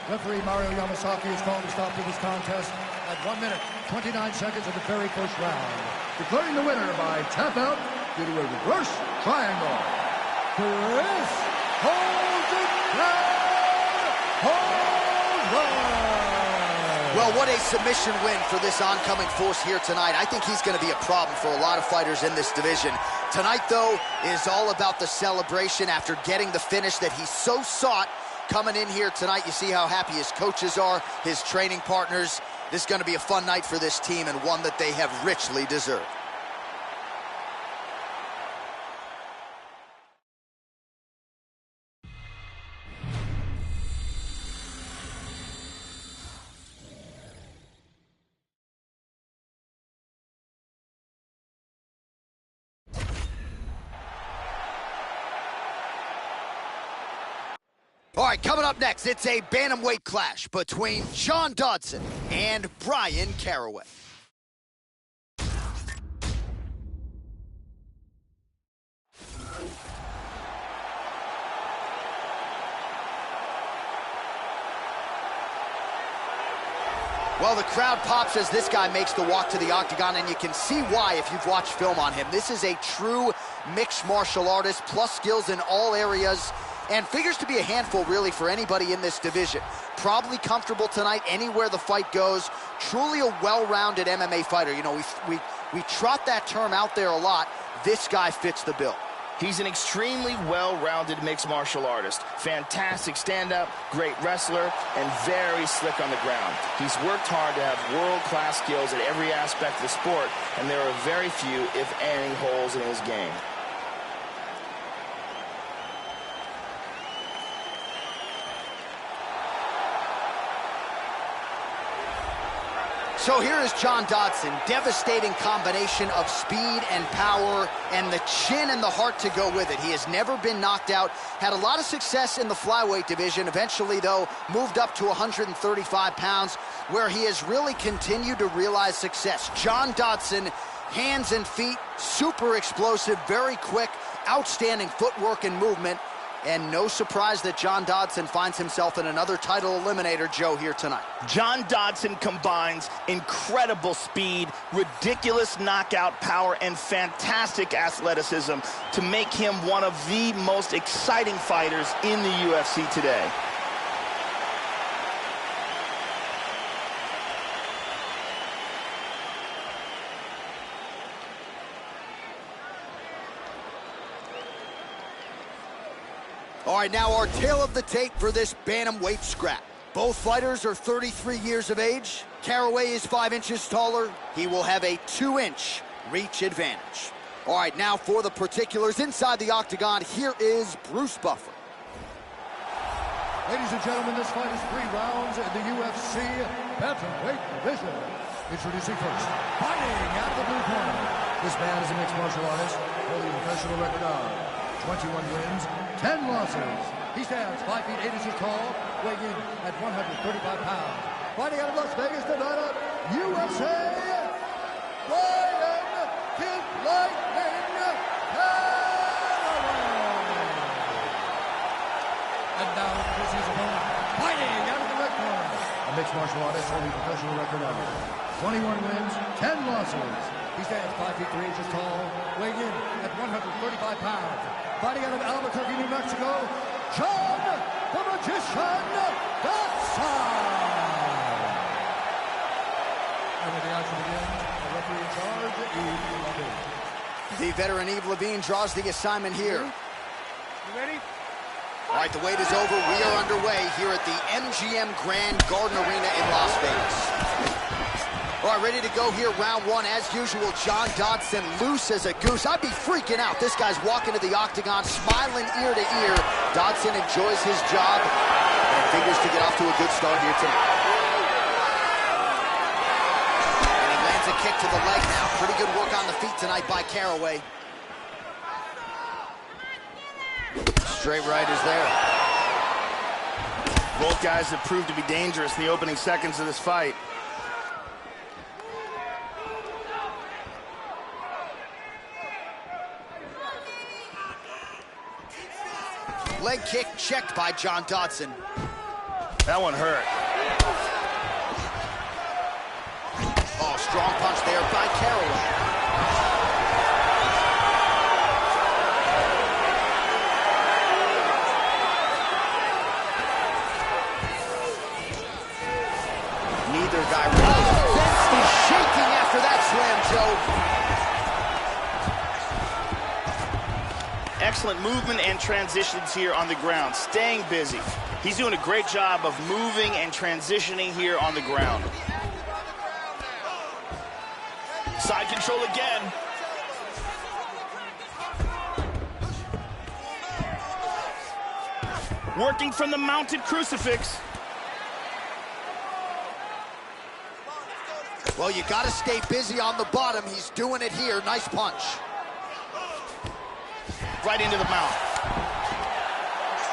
referee Mario Yamasaki has called a stop to this contest at 1 minute, 29 seconds of the very first round, declaring the winner by tap out due to a reverse triangle. Chris holds it down, holds on. Well, what a submission win for this oncoming force here tonight. I think he's going to be a problem for a lot of fighters in this division. Tonight, though, is all about the celebration after getting the finish that he so sought. Coming in here tonight, you see how happy his coaches are, his training partners. This is going to be a fun night for this team and one that they have richly deserved. All right, coming up next, it's a bantamweight clash between John Dodson and Bryan Caraway. Well, the crowd pops as this guy makes the walk to the octagon, and you can see why if you've watched film on him. This is a true mixed martial artist, plus skills in all areas, and figures to be a handful, really, for anybody in this division. Probably comfortable tonight anywhere the fight goes. Truly a well-rounded MMA fighter. You know, we trot that term out there a lot. This guy fits the bill. He's an extremely well-rounded mixed martial artist. Fantastic stand-up, great wrestler, and very slick on the ground. He's worked hard to have world-class skills at every aspect of the sport, and there are very few, if any, holes in his game. So here is John Dodson, devastating combination of speed and power and the chin and the heart to go with it. He has never been knocked out, had a lot of success in the flyweight division, eventually, though, moved up to 135 pounds, where he has really continued to realize success. John Dodson, hands and feet, super explosive, very quick, outstanding footwork and movement, and no surprise that John Dodson finds himself in another title eliminator, Joe, here tonight. John Dodson combines incredible speed, ridiculous knockout power, and fantastic athleticism to make him one of the most exciting fighters in the UFC today. All right, now our tale of the tape for this bantamweight scrap. Both fighters are 33 years of age. Caraway is 5 inches taller. He will have a 2-inch reach advantage. All right, now for the particulars inside the octagon, here is Bruce Buffer. Ladies and gentlemen, this fight is 3 rounds in the UFC bantamweight division. Introducing first, fighting out of the blue corner. This man is a mixed martial artist, holding a professional record of 21 wins, 10 losses. He stands 5 feet 8 inches tall, weighing in at 135 pounds. Fighting out of Las Vegas, Nevada, USA, Bryan Kid Lightning Caraway. And now this is his opponent, fighting out of the red corner. A mixed martial artist holding a professional record of 21 wins, 10 losses. He stands 5 feet 3 inches tall, weighing in at 135 pounds. Fighting out of Albuquerque, New Mexico, John the Magician Dodson. And when the action begins, the referee in charge, Yves Levine. The veteran Yves Levine draws the assignment here. You ready? All right, the wait is over. We are underway here at the MGM Grand Garden Arena in Las Vegas. All right, ready to go here, round 1. As usual, John Dodson loose as a goose. I'd be freaking out. This guy's walking to the octagon, smiling ear to ear. Dodson enjoys his job and figures to get off to a good start here tonight. And he lands a kick to the leg now. Pretty good work on the feet tonight by Caraway. Straight right is there. Both guys have proved to be dangerous in the opening seconds of this fight. Leg kick checked by John Dodson. That one hurt. Oh, strong punch there by Caraway. Neither guy really. Oh, he's shaking after that slam, Joe. Excellent movement and transitions here on the ground, staying busy. He's doing a great job of moving and transitioning here on the ground. Side control again. Working from the mounted crucifix. Well, you got to stay busy on the bottom. He's doing it here. Nice punch. Right into the mouth.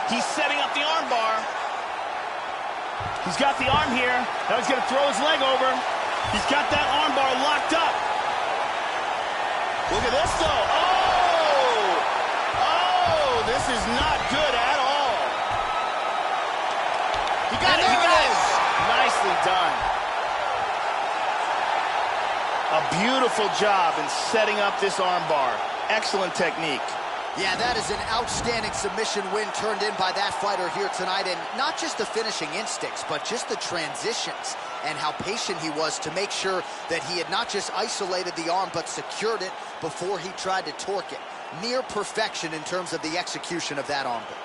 He's setting up the arm bar. He's got the arm here. Now he's going to throw his leg over. He's got that arm bar locked up. Look at this, though. Oh! Oh, this is not good at all. He got it. He got it. Nicely done. A beautiful job in setting up this arm bar. Excellent technique. Yeah, that is an outstanding submission win turned in by that fighter here tonight. And not just the finishing instincts, but just the transitions and how patient he was to make sure that he had not just isolated the arm, but secured it before he tried to torque it. Near perfection in terms of the execution of that arm bar.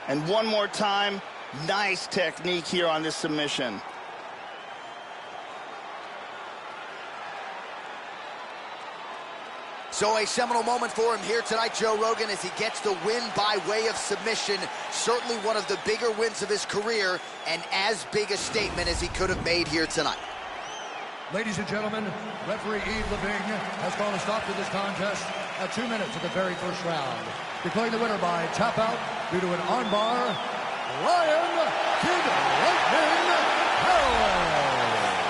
And one more time, nice technique here on this submission. So a seminal moment for him here tonight, Joe Rogan, as he gets the win by way of submission. Certainly one of the bigger wins of his career, and as big a statement as he could have made here tonight. Ladies and gentlemen, referee Yves Leving has called a stop to this contest at 2 minutes of the very first round. Declaring the winner by tap out due to an armbar, Ryan Kid Lightning Caraway.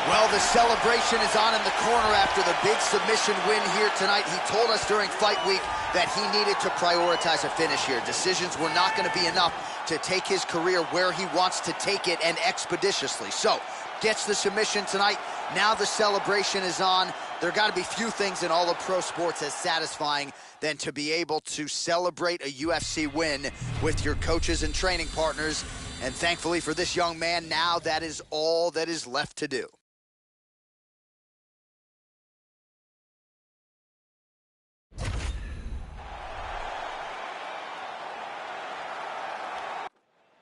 Well, the celebration is on in the corner after the big submission win here tonight. He told us during fight week that he needed to prioritize a finish here. Decisions were not going to be enough to take his career where he wants to take it, and expeditiously. So, gets the submission tonight. Now the celebration is on. There got to be few things in all of pro sports as satisfying than to be able to celebrate a UFC win with your coaches and training partners. And thankfully for this young man, now that is all that is left to do.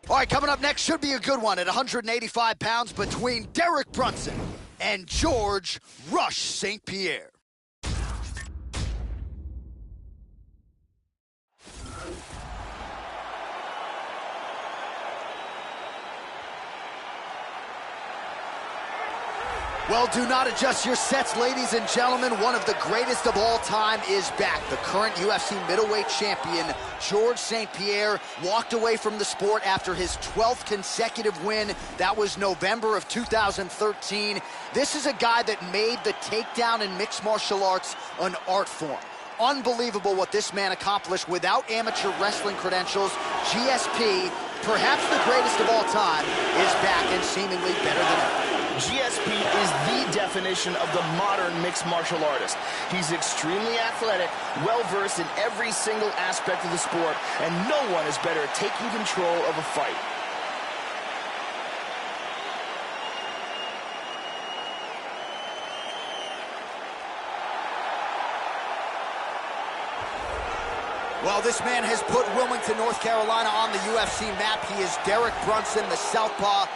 All right, coming up next should be a good one at 185 pounds between Derek Brunson and George Rush St. Pierre. Well, do not adjust your sets, ladies and gentlemen. One of the greatest of all time is back. The current UFC middleweight champion, George St. Pierre, walked away from the sport after his 12th consecutive win. That was November of 2013. This is a guy that made the takedown in mixed martial arts an art form. Unbelievable what this man accomplished without amateur wrestling credentials. GSP, perhaps the greatest of all time, is back and seemingly better than ever. GSP is the definition of the modern mixed martial artist. He's extremely athletic, well-versed in every single aspect of the sport, and no one is better at taking control of a fight. Well, this man has put Wilmington, North Carolina on the UFC map. He is Derek Brunson, the southpaw.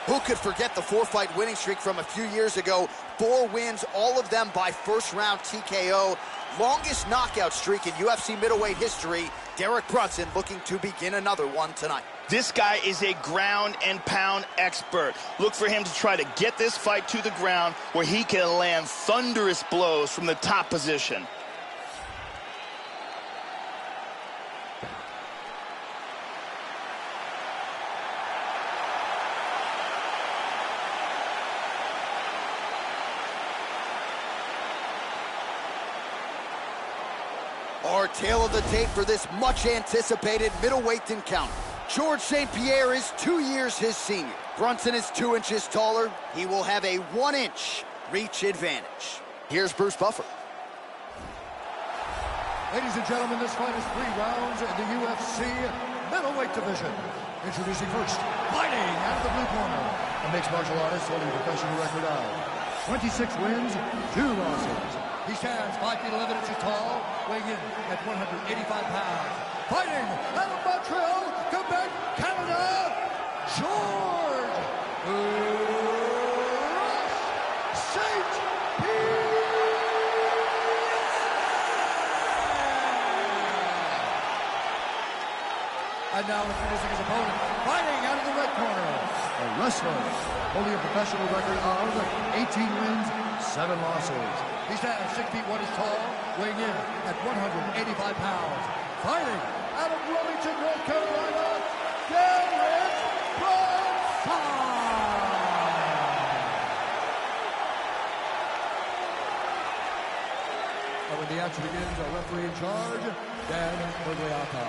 Who could forget the 4-fight winning streak from a few years ago? 4 wins, all of them by first-round TKO. Longest knockout streak in UFC middleweight history. Derek Brunson looking to begin another one tonight. This guy is a ground and pound expert. Look for him to try to get this fight to the ground where he can land thunderous blows from the top position. Our tale of the tape for this much-anticipated middleweight encounter. George St. Pierre is 2 years his senior. Brunson is 2 inches taller. He will have a 1-inch reach advantage. Here's Bruce Buffer. Ladies and gentlemen, this fight is 3 rounds in the UFC middleweight division. Introducing first, fighting out of the blue corner, a mixed martial artist holding a professional record of 26 wins, 2 losses. He stands 5 feet 11 inches tall, weighing in at 185 pounds. Fighting out of Montreal, Quebec, Canada, George St. Pierre. And now introducing his opponent, fighting out of the red corner, a wrestler holding a professional record of 18 wins, 7 losses. He stands 6 feet 1 inches tall, weighing in at 185 pounds. Fighting out of Wilmington, North Carolina, Derek Brunson. And when the action begins, our referee in charge, Dan Bergliata.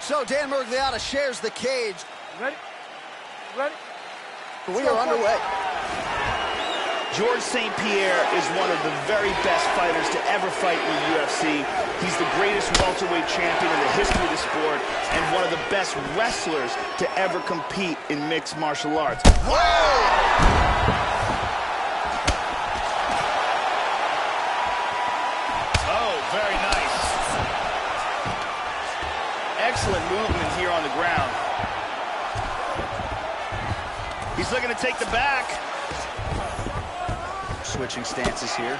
So Dan Murgliata shares the cage. Ready? Ready? We are underway. George St. Pierre is one of the very best fighters to ever fight in the UFC. He's the greatest welterweight champion in the history of the sport and one of the best wrestlers to ever compete in mixed martial arts. Whoa! Oh, very nice. Excellent movement here on the ground. He's looking to take the back. Switching stances here.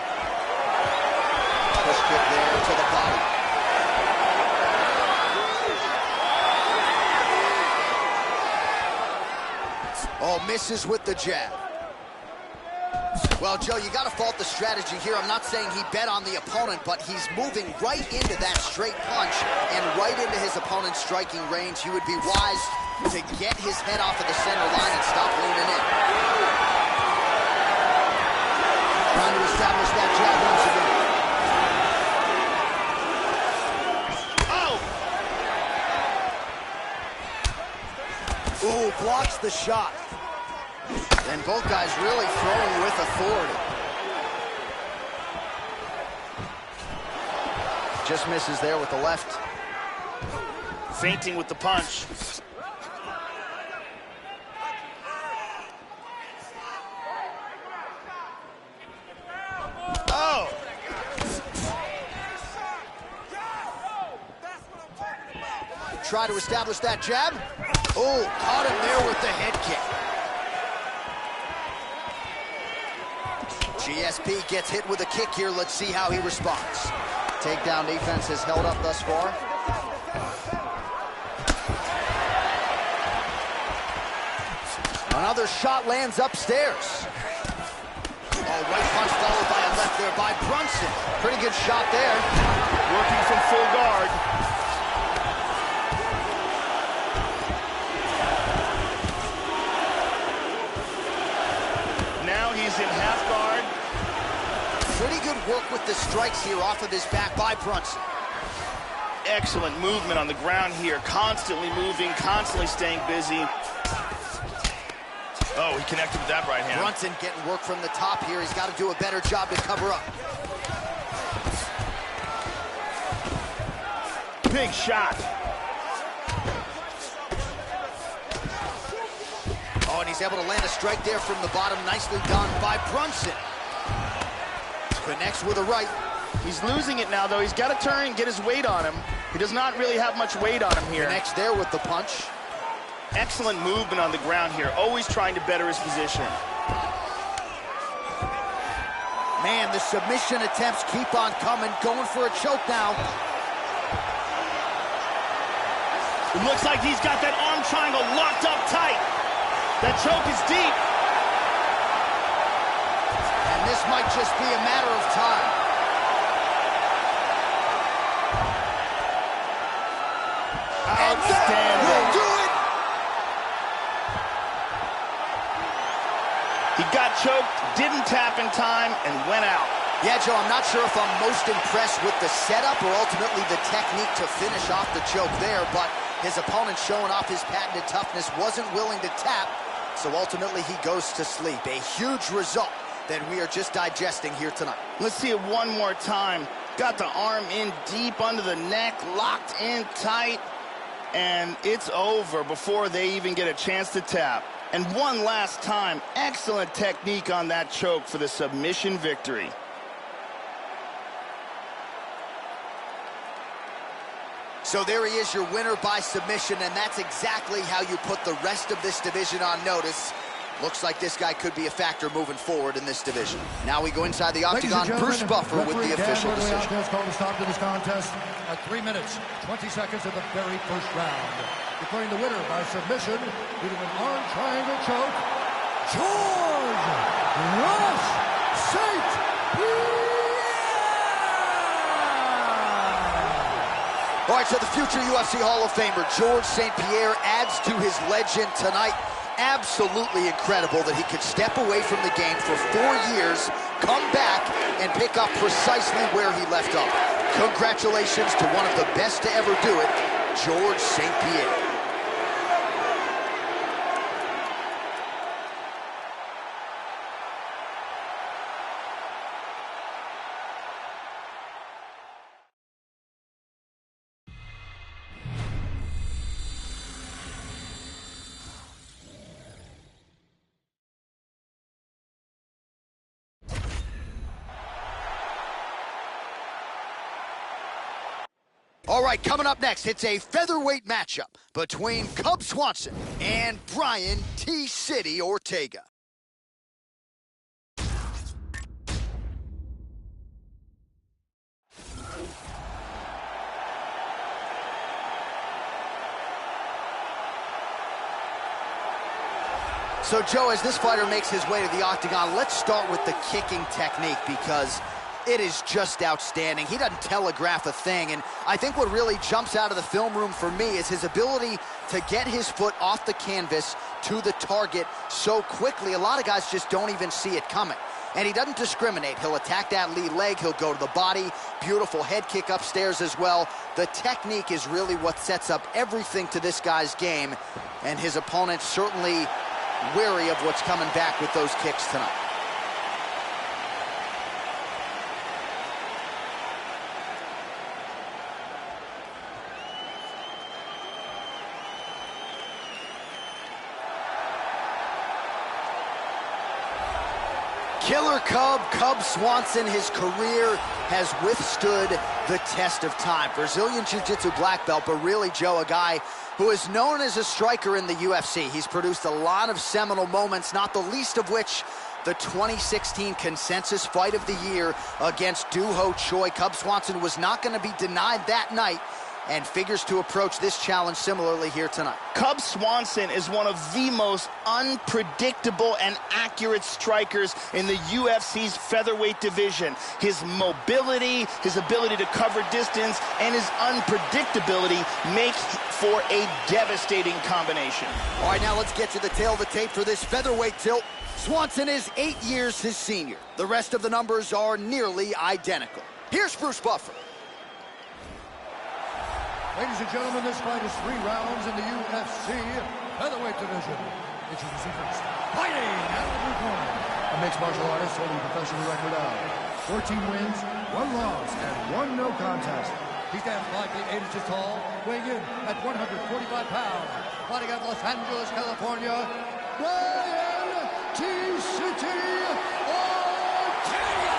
Push kick there to the body. Oh, misses with the jab. Well, Joe, you got to fault the strategy here. I'm not saying he bet on the opponent, but he's moving right into that straight punch and right into his opponent's striking range. He would be wise to get his head off of the center line and stop leaning in. Trying to establish that jab once again. Oh! Ooh, blocks the shot. And both guys really throwing with authority. Just misses there with the left. Feinting with the punch. Oh! Try to establish that jab. Oh, caught him there with the head kick. GSP gets hit with a kick here. Let's see how he responds. Takedown defense has held up thus far. Another shot lands upstairs. Oh, right punch followed by a left there by Brunson. Pretty good shot there. Working from full guard. Now he's in half guard. Pretty good work with the strikes here off of his back by Brunson. Excellent movement on the ground here. Constantly moving, constantly staying busy. Oh, he connected with that right hand. Brunson getting work from the top here. He's got to do a better job to cover up. Big shot. Oh, and he's able to land a strike there from the bottom. Nicely done by Brunson. Connects with a right. He's losing it now, though. He's got to turn and get his weight on him. He does not really have much weight on him here. Connects there with the punch. Excellent movement on the ground here. Always trying to better his position. Man, the submission attempts keep on coming. Going for a choke now. It looks like he's got that arm triangle locked up tight. That choke is deep. And this might just be a matter of time. Outstanding. Will do it. He got choked, didn't tap in time, and went out. Yeah, Joe, I'm not sure if I'm most impressed with the setup or ultimately the technique to finish off the choke there, but his opponent showing off his patented toughness, wasn't willing to tap, so ultimately he goes to sleep. A huge result that we are just digesting here tonight. Let's see it one more time. Got the arm in deep under the neck, locked in tight, and it's over before they even get a chance to tap. And one last time, excellent technique on that choke for the submission victory. So there he is, your winner by submission, and that's exactly how you put the rest of this division on notice. Looks like this guy could be a factor moving forward in this division. Now we go inside the octagon. Bruce Buffer with the official decision. Has called a stop to this contest at 3 minutes, 20 seconds of the very first round. Declaring the winner by submission due to an arm triangle choke, George Rush St. Pierre! All right, so the future UFC Hall of Famer, George St. Pierre, adds to his legend tonight. Absolutely incredible that he could step away from the game for 4 years, come back, and pick up precisely where he left off. Congratulations to one of the best to ever do it, George St. Pierre. All right, coming up next, it's a featherweight matchup between Cub Swanson and Brian T. City Ortega. So, Joe, as this fighter makes his way to the octagon, let's start with the kicking technique because it is just outstanding. He doesn't telegraph a thing, and I think what really jumps out of the film room for me is his ability to get his foot off the canvas to the target so quickly. A lot of guys just don't even see it coming. And he doesn't discriminate. He'll attack that lead leg, he'll go to the body, beautiful head kick upstairs as well. The technique is really what sets up everything to this guy's game, and his opponent certainly wary of what's coming back with those kicks tonight. Killer Cub Swanson, his career has withstood the test of time. Brazilian Jiu-Jitsu black belt, but really, Joe, a guy who is known as a striker in the UFC. He's produced a lot of seminal moments, not the least of which the 2016 consensus fight of the year against Doo Ho Choi. Cub Swanson was not going to be denied that night and figures to approach this challenge similarly here tonight. Cub Swanson is one of the most unpredictable and accurate strikers in the UFC's featherweight division. His mobility, his ability to cover distance, and his unpredictability make for a devastating combination. All right, now let's get to the tail of the tape for this featherweight tilt. Swanson is 8 years his senior. The rest of the numbers are nearly identical. Here's Bruce Buffer. Ladies and gentlemen, this fight is 3 rounds in the UFC featherweight division. Introducing first, fighting out of the corner, a mixed martial artist holding a professional record of 14 wins, 1 loss, and 1 no contest. He stands 5 feet 8 inches tall, weighing in at 145 pounds. Fighting out of Los Angeles, California, Brian T. City Ortega!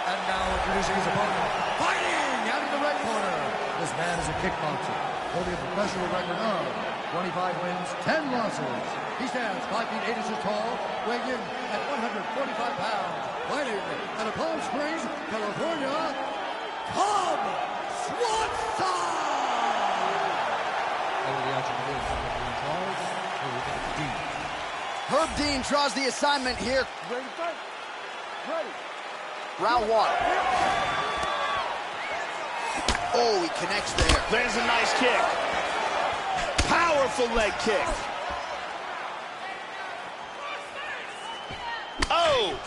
And now introducing his opponent, fighting out of the red corner. This man is a kickboxer, holding a professional record of 25 wins, 10 losses. He stands 5 feet 8 inches tall, weighing in at 145 pounds. Fighting out of Palm Springs, California, Cub Swanson! Herb Dean draws the assignment here. Ready to fight? Ready. Round 1. Oh, he connects there. There's a nice kick. Powerful leg kick. Oh!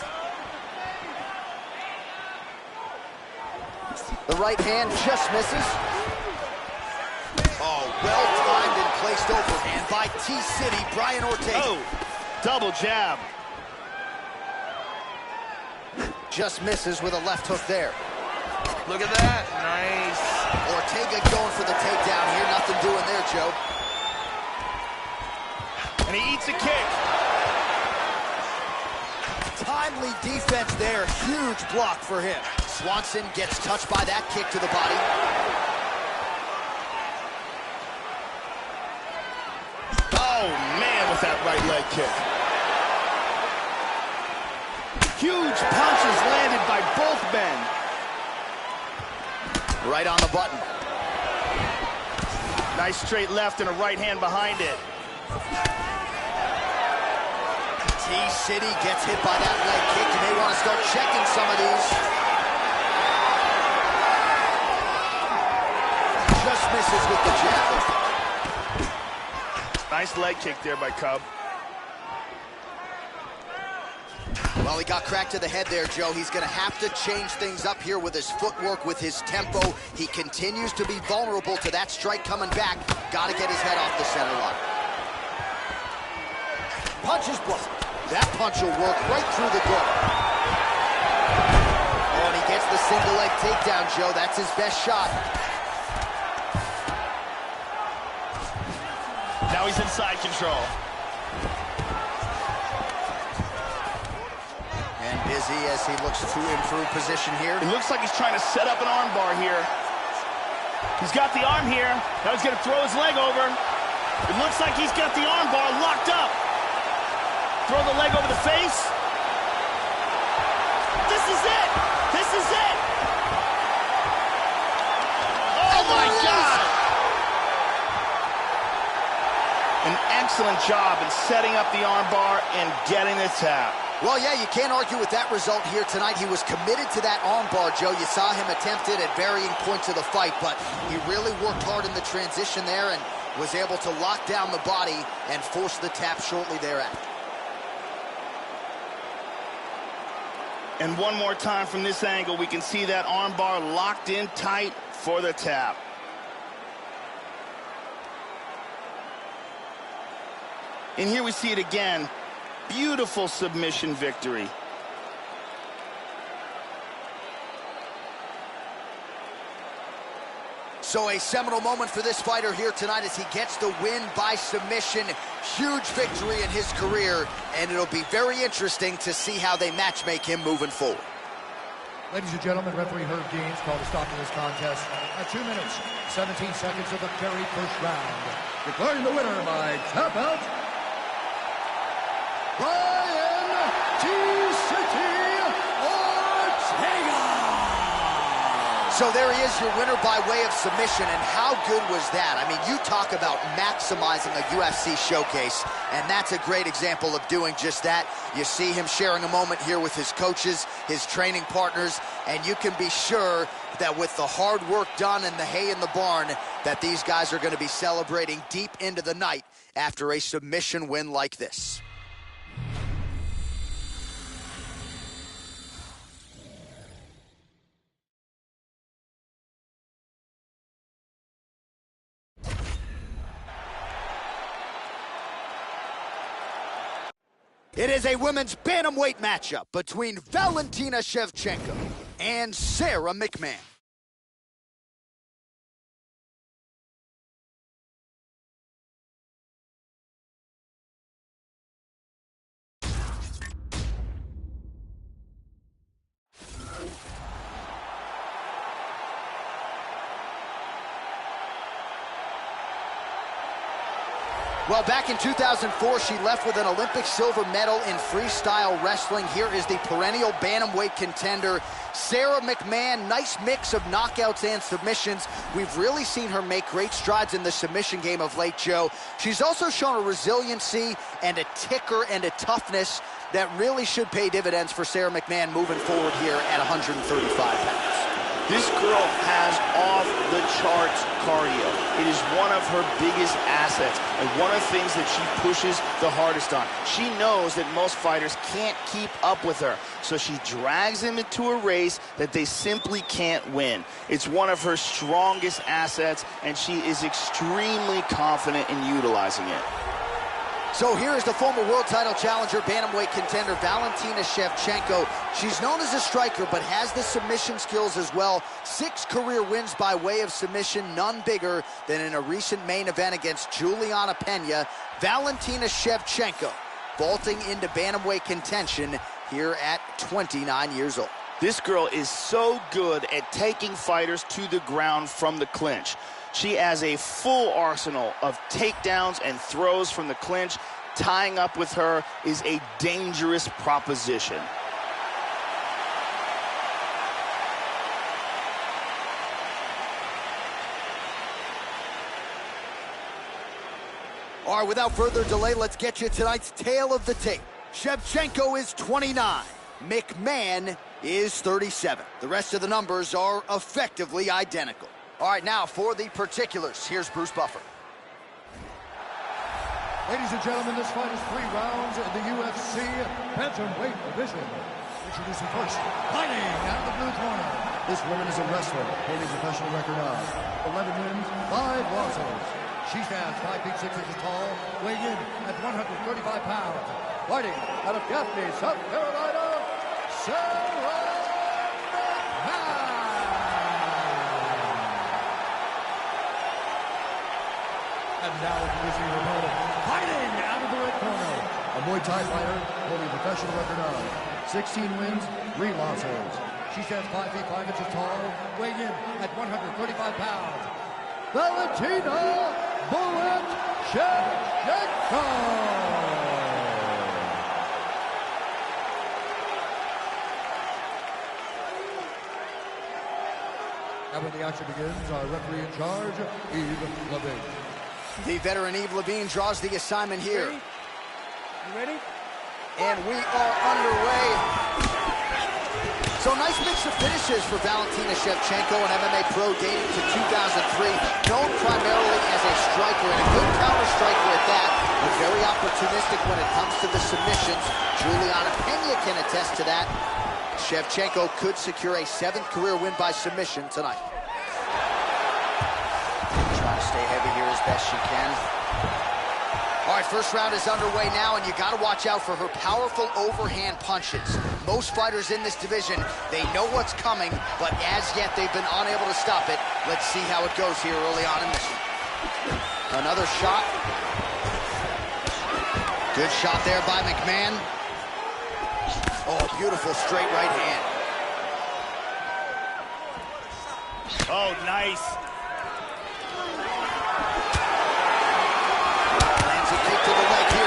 The right hand just misses. Oh, well-timed and placed overhand by T-City, Brian Ortega. Oh, double jab. Just misses with a left hook there. Look at that. Nice. Ortega going for the takedown here. Nothing doing there, Joe. And he eats a kick. Timely defense there. Huge block for him. Swanson gets touched by that kick to the body. Oh, man, with that right leg kick. Huge punches landed by both men. Right on the button. Nice straight left and a right hand behind it. T-City gets hit by that leg kick. You may want to start checking some of these. Just misses with the jab. Nice leg kick there by Cub. Well, he got cracked to the head there, Joe. He's going to have to change things up here with his footwork, with his tempo. He continues to be vulnerable to that strike coming back. Got to get his head off the center line. Punches blocked. That punch will work right through the gut. Oh, and he gets the single leg takedown, Joe. That's his best shot. Now he's in side control. And busy as he looks to improve position here. It looks like he's trying to set up an arm bar here. He's got the arm here. Now he's going to throw his leg over. It looks like he's got the arm bar locked up. Throw the leg over the face. This is it. This is it. Oh, my God. An excellent job in setting up the arm bar and getting the tap. Well, yeah, you can't argue with that result here tonight. He was committed to that arm bar, Joe. You saw him attempt it at varying points of the fight, but he really worked hard in the transition there and was able to lock down the body and force the tap shortly thereafter. And one more time from this angle, we can see that arm bar locked in tight for the tap. And here we see it again. Beautiful submission victory. So a seminal moment for this fighter here tonight as he gets the win by submission. Huge victory in his career, and it'll be very interesting to see how they match-make him moving forward. Ladies and gentlemen, referee Herb Gaines called a stop to this contest at 2 minutes, 17 seconds of the very first round. Declaring the winner by tap out, Brian T-City Ortega! So there he is, your winner by way of submission, and how good was that? I mean, you talk about maximizing a UFC showcase, and that's a great example of doing just that. You see him sharing a moment here with his coaches, his training partners, and you can be sure that with the hard work done and the hay in the barn, that these guys are going to be celebrating deep into the night after a submission win like this. It is a women's bantamweight matchup between Valentina Shevchenko and Sarah McMahon. Well, back in 2004, she left with an Olympic silver medal in freestyle wrestling. Here is the perennial bantamweight contender, Sarah McMahon. Nice mix of knockouts and submissions. We've really seen her make great strides in the submission game of late, Joe. She's also shown a resiliency and a ticker and a toughness that really should pay dividends for Sarah McMahon moving forward here at 135 pounds. This girl has off-the-charts cardio. It is one of her biggest assets and one of the things that she pushes the hardest on. She knows that most fighters can't keep up with her, so she drags them into a race that they simply can't win. It's one of her strongest assets, and she is extremely confident in utilizing it. So here is the former world title challenger, bantamweight contender, Valentina Shevchenko. She's known as a striker, but has the submission skills as well. 6 career wins by way of submission, none bigger than in a recent main event against Juliana Pena. Valentina Shevchenko vaulting into bantamweight contention here at 29 years old. This girl is so good at taking fighters to the ground from the clinch. She has a full arsenal of takedowns and throws from the clinch. Tying up with her is a dangerous proposition. All right, without further delay, let's get you tonight's tale of the tape. Shevchenko is 29. McMahon is 37. The rest of the numbers are effectively identical. All right, now for the particulars, here's Bruce Buffer. Ladies and gentlemen, this fight is 3 rounds in the UFC bantamweight division. Introducing first, fighting out of the blue corner. This woman is a wrestler, holding a professional record of 11 wins, 5 losses. She stands 5 feet 6 inches tall, weighing in at 135 pounds. Fighting out of Gaffney, South Carolina, Sarah McMahon. And now introducing her opponent, fighting out of the red corner, a Muay Thai fighter holding a professional record of 16 wins, 3 losses. She stands 5 feet 5 inches tall, weighing in at 135 pounds. Valentina Bullet Shevchenko. And when the action begins, our referee in charge, Yves Levine. The veteran Yves Levine draws the assignment here. You ready? And we are underway. So nice mix of finishes for Valentina Shevchenko, an MMA pro dating to 2003, known primarily as a striker and a good counter-striker at that, but very opportunistic when it comes to the submissions. Juliana Pena can attest to that. Shevchenko could secure a 7th career win by submission tonight. Trying to stay heavy here as best she can. All right, first round is underway now, and you got to watch out for her powerful overhand punches. Most fighters in this division, they know what's coming, but as yet they've been unable to stop it. Let's see how it goes here early on in this one. Another shot. Good shot there by McMahon. Oh, beautiful straight right hand. Oh, nice.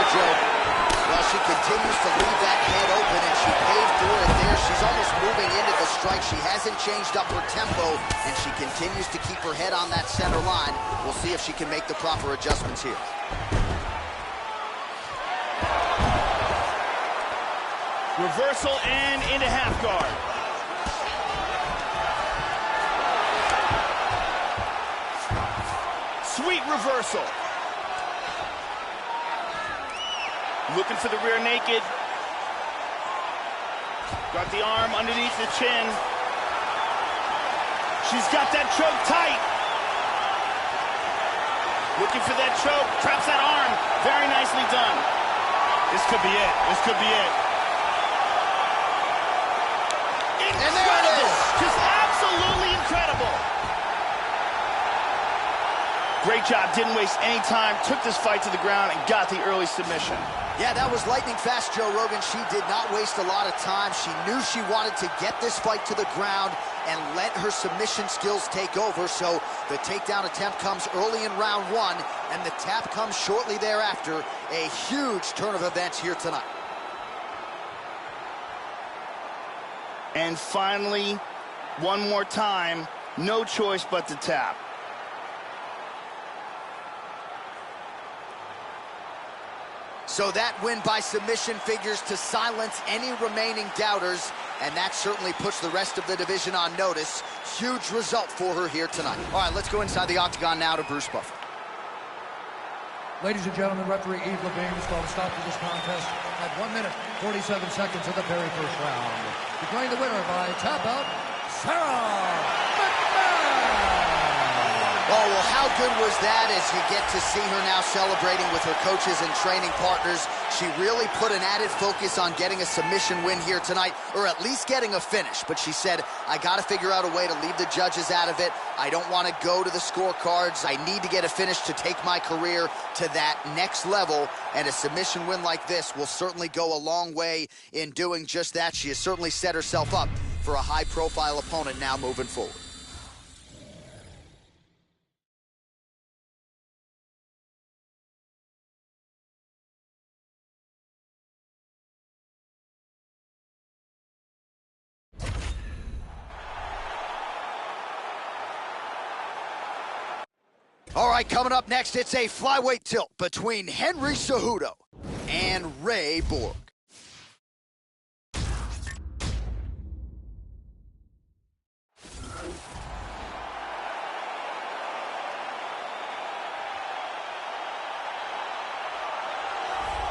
Well, she continues to leave that head open, and she paved through it there. She's almost moving into the strike. She hasn't changed up her tempo, and she continues to keep her head on that center line. We'll see if she can make the proper adjustments here. Reversal and into half guard. Sweet reversal. Looking for the rear naked. Got the arm underneath the chin. She's got that choke tight. Looking for that choke. Traps that arm. Very nicely done. This could be it. This could be it. And there it is. Just absolutely incredible. Great job. Didn't waste any time. Took this fight to the ground and got the early submission. Yeah, that was lightning fast, Joe Rogan. She did not waste a lot of time. She knew she wanted to get this fight to the ground and let her submission skills take over. So the takedown attempt comes early in round 1, and the tap comes shortly thereafter. A huge turn of events here tonight. And finally, one more time, no choice but to tap. So that win by submission figures to silence any remaining doubters, and that certainly puts the rest of the division on notice. Huge result for her here tonight. All right, let's go inside the octagon now to Bruce Buffer. Ladies and gentlemen, referee Yves Levine has called a stop to this contest at 1 minute, 47 seconds of the very first round. Declaring the winner by tap out, Sarah. Oh, well, how good was that as you get to see her now celebrating with her coaches and training partners. She really put an added focus on getting a submission win here tonight, or at least getting a finish. But she said, I got to figure out a way to leave the judges out of it. I don't want to go to the scorecards. I need to get a finish to take my career to that next level. And a submission win like this will certainly go a long way in doing just that. She has certainly set herself up for a high-profile opponent now moving forward. All right, coming up next, it's a flyweight tilt between Henry Cejudo and Ray Borg.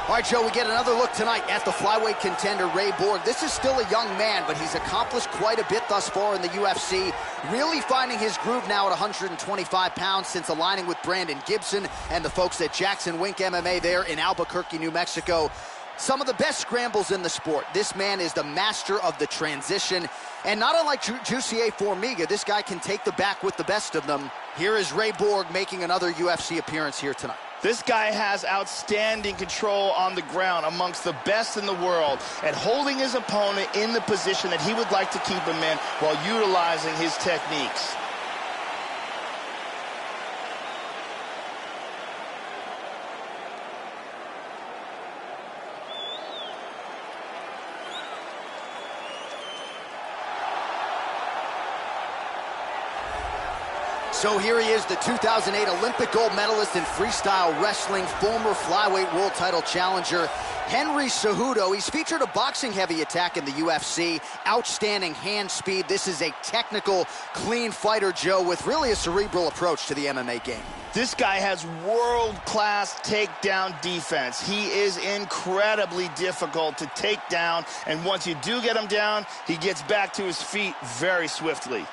All right, Joe, we get another look tonight at the flyweight contender, Ray Borg. This is still a young man, but he's accomplished quite a bit thus far in the UFC, really finding his groove now at 125 pounds since aligning with Brandon Gibson and the folks at Jackson Wink MMA there in Albuquerque, New Mexico. Some of the best scrambles in the sport. This man is the master of the transition. And not unlike Jussier Formiga, this guy can take the back with the best of them. Here is Ray Borg making another UFC appearance here tonight. This guy has outstanding control on the ground, amongst the best in the world, at holding his opponent in the position that he would like to keep him in while utilizing his techniques. So here he is, the 2008 Olympic gold medalist in freestyle wrestling, former flyweight world title challenger, Henry Cejudo. He's featured a boxing-heavy attack in the UFC, outstanding hand speed. This is a technical, clean fighter, Joe, with really a cerebral approach to the MMA game. This guy has world-class takedown defense. He is incredibly difficult to take down, and once you do get him down, he gets back to his feet very swiftly.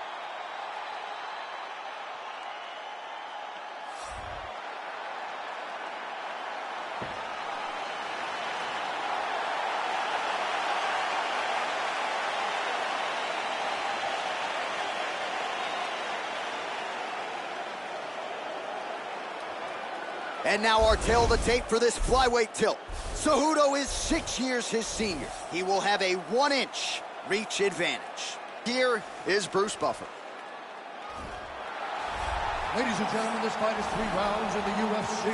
And now our tail of the tape for this flyweight tilt. Cejudo is 6 years his senior. He will have a 1-inch reach advantage. Here is Bruce Buffer. Ladies and gentlemen, this fight is 3 rounds in the UFC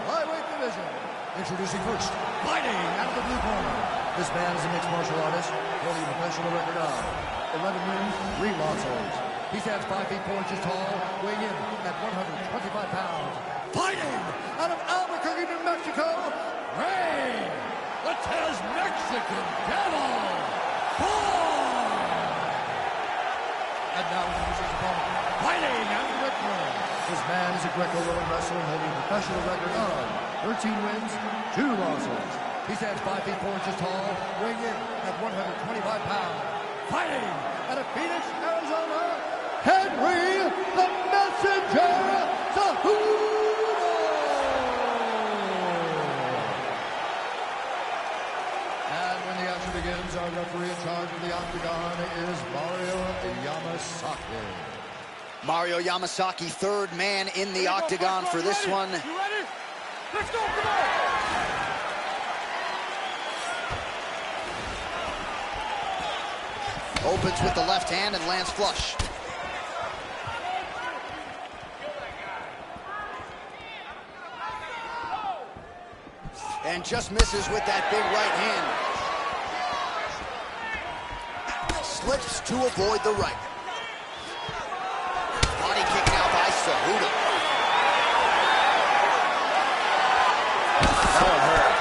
flyweight division. Introducing first, fighting out of the blue corner. This man is a mixed martial artist, holding a professional record of 11 wins, 3 losses. He stands 5 feet 4 inches tall, weighing in at 125 pounds. Fighting out of Albuquerque, New Mexico, Ray, the Mexican Devil, Borg. And now introducing his opponent, fighting out of the red corner. This man is a Greco-Roman wrestler holding a professional record of 13 wins, 2 losses. He stands 5 feet 4 inches tall, weighing in at 125 pounds. Fighting out of Phoenix, Arizona, Henry the Messenger Cejudo. And when the action begins, our referee in charge of the octagon is Mario Yamasaki. Mario Yamasaki, third man in the octagon for this one. You ready? Let's go, come on! Opens with the left hand and lands flush. And just misses with that big right hand. Slips to avoid the right. Body kick now by Cejudo. That one hurt.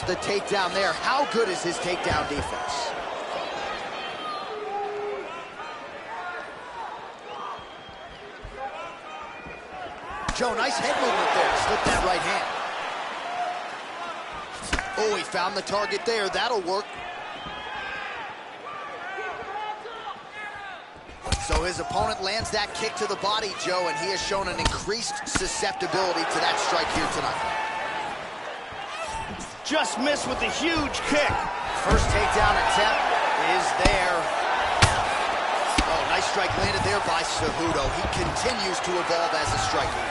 forced the takedown there. How good is his takedown defense? Joe, nice head movement there. Slipped that right hand. Oh, he found the target there. That'll work. So his opponent lands that kick to the body, Joe, and he has shown an increased susceptibility to that strike here tonight. Just missed with a huge kick. First takedown attempt is there. Oh, nice strike landed there by Cejudo. He continues to evolve as a striker.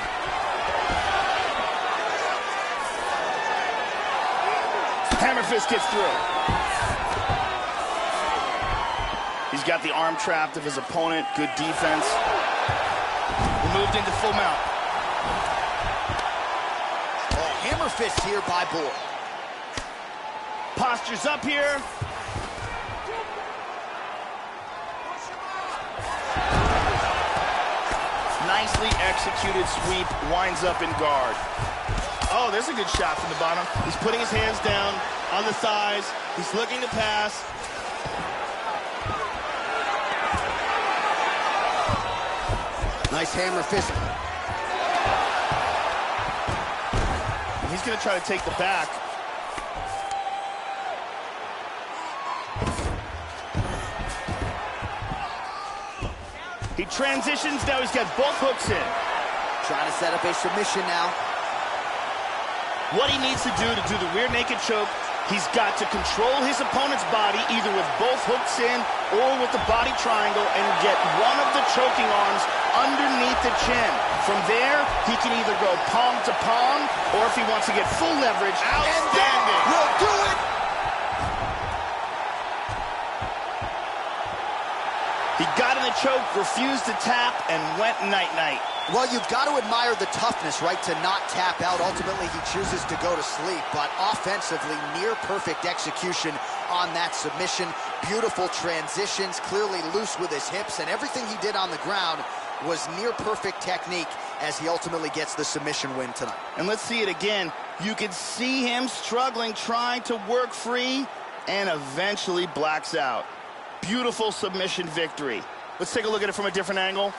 Hammer fist gets through. He's got the arm trapped of his opponent. Good defense. We moved into full mount. Oh, hammer fist here by Bohr. Posture's up here. Nicely executed sweep, winds up in guard. Oh, there's a good shot from the bottom. He's putting his hands down on the thighs. He's looking to pass. Nice hammer fist. He's going to try to take the back. He transitions. Now he's got both hooks in. Trying to set up a submission now. What he needs to do the rear naked choke, he's got to control his opponent's body either with both hooks in or with the body triangle and get one of the choking arms underneath the chin. From there, he can either go palm to palm or if he wants to get full leverage, outstanding. Will do it. He got in the choke, refused to tap, and went night-night. Well, you've got to admire the toughness, right, to not tap out. Ultimately, he chooses to go to sleep, but offensively, near-perfect execution on that submission. Beautiful transitions, clearly loose with his hips, and everything he did on the ground was near-perfect technique as he ultimately gets the submission win tonight. And let's see it again. You can see him struggling, trying to work free, and eventually blacks out. Beautiful submission victory. Let's take a look at it from a different angle.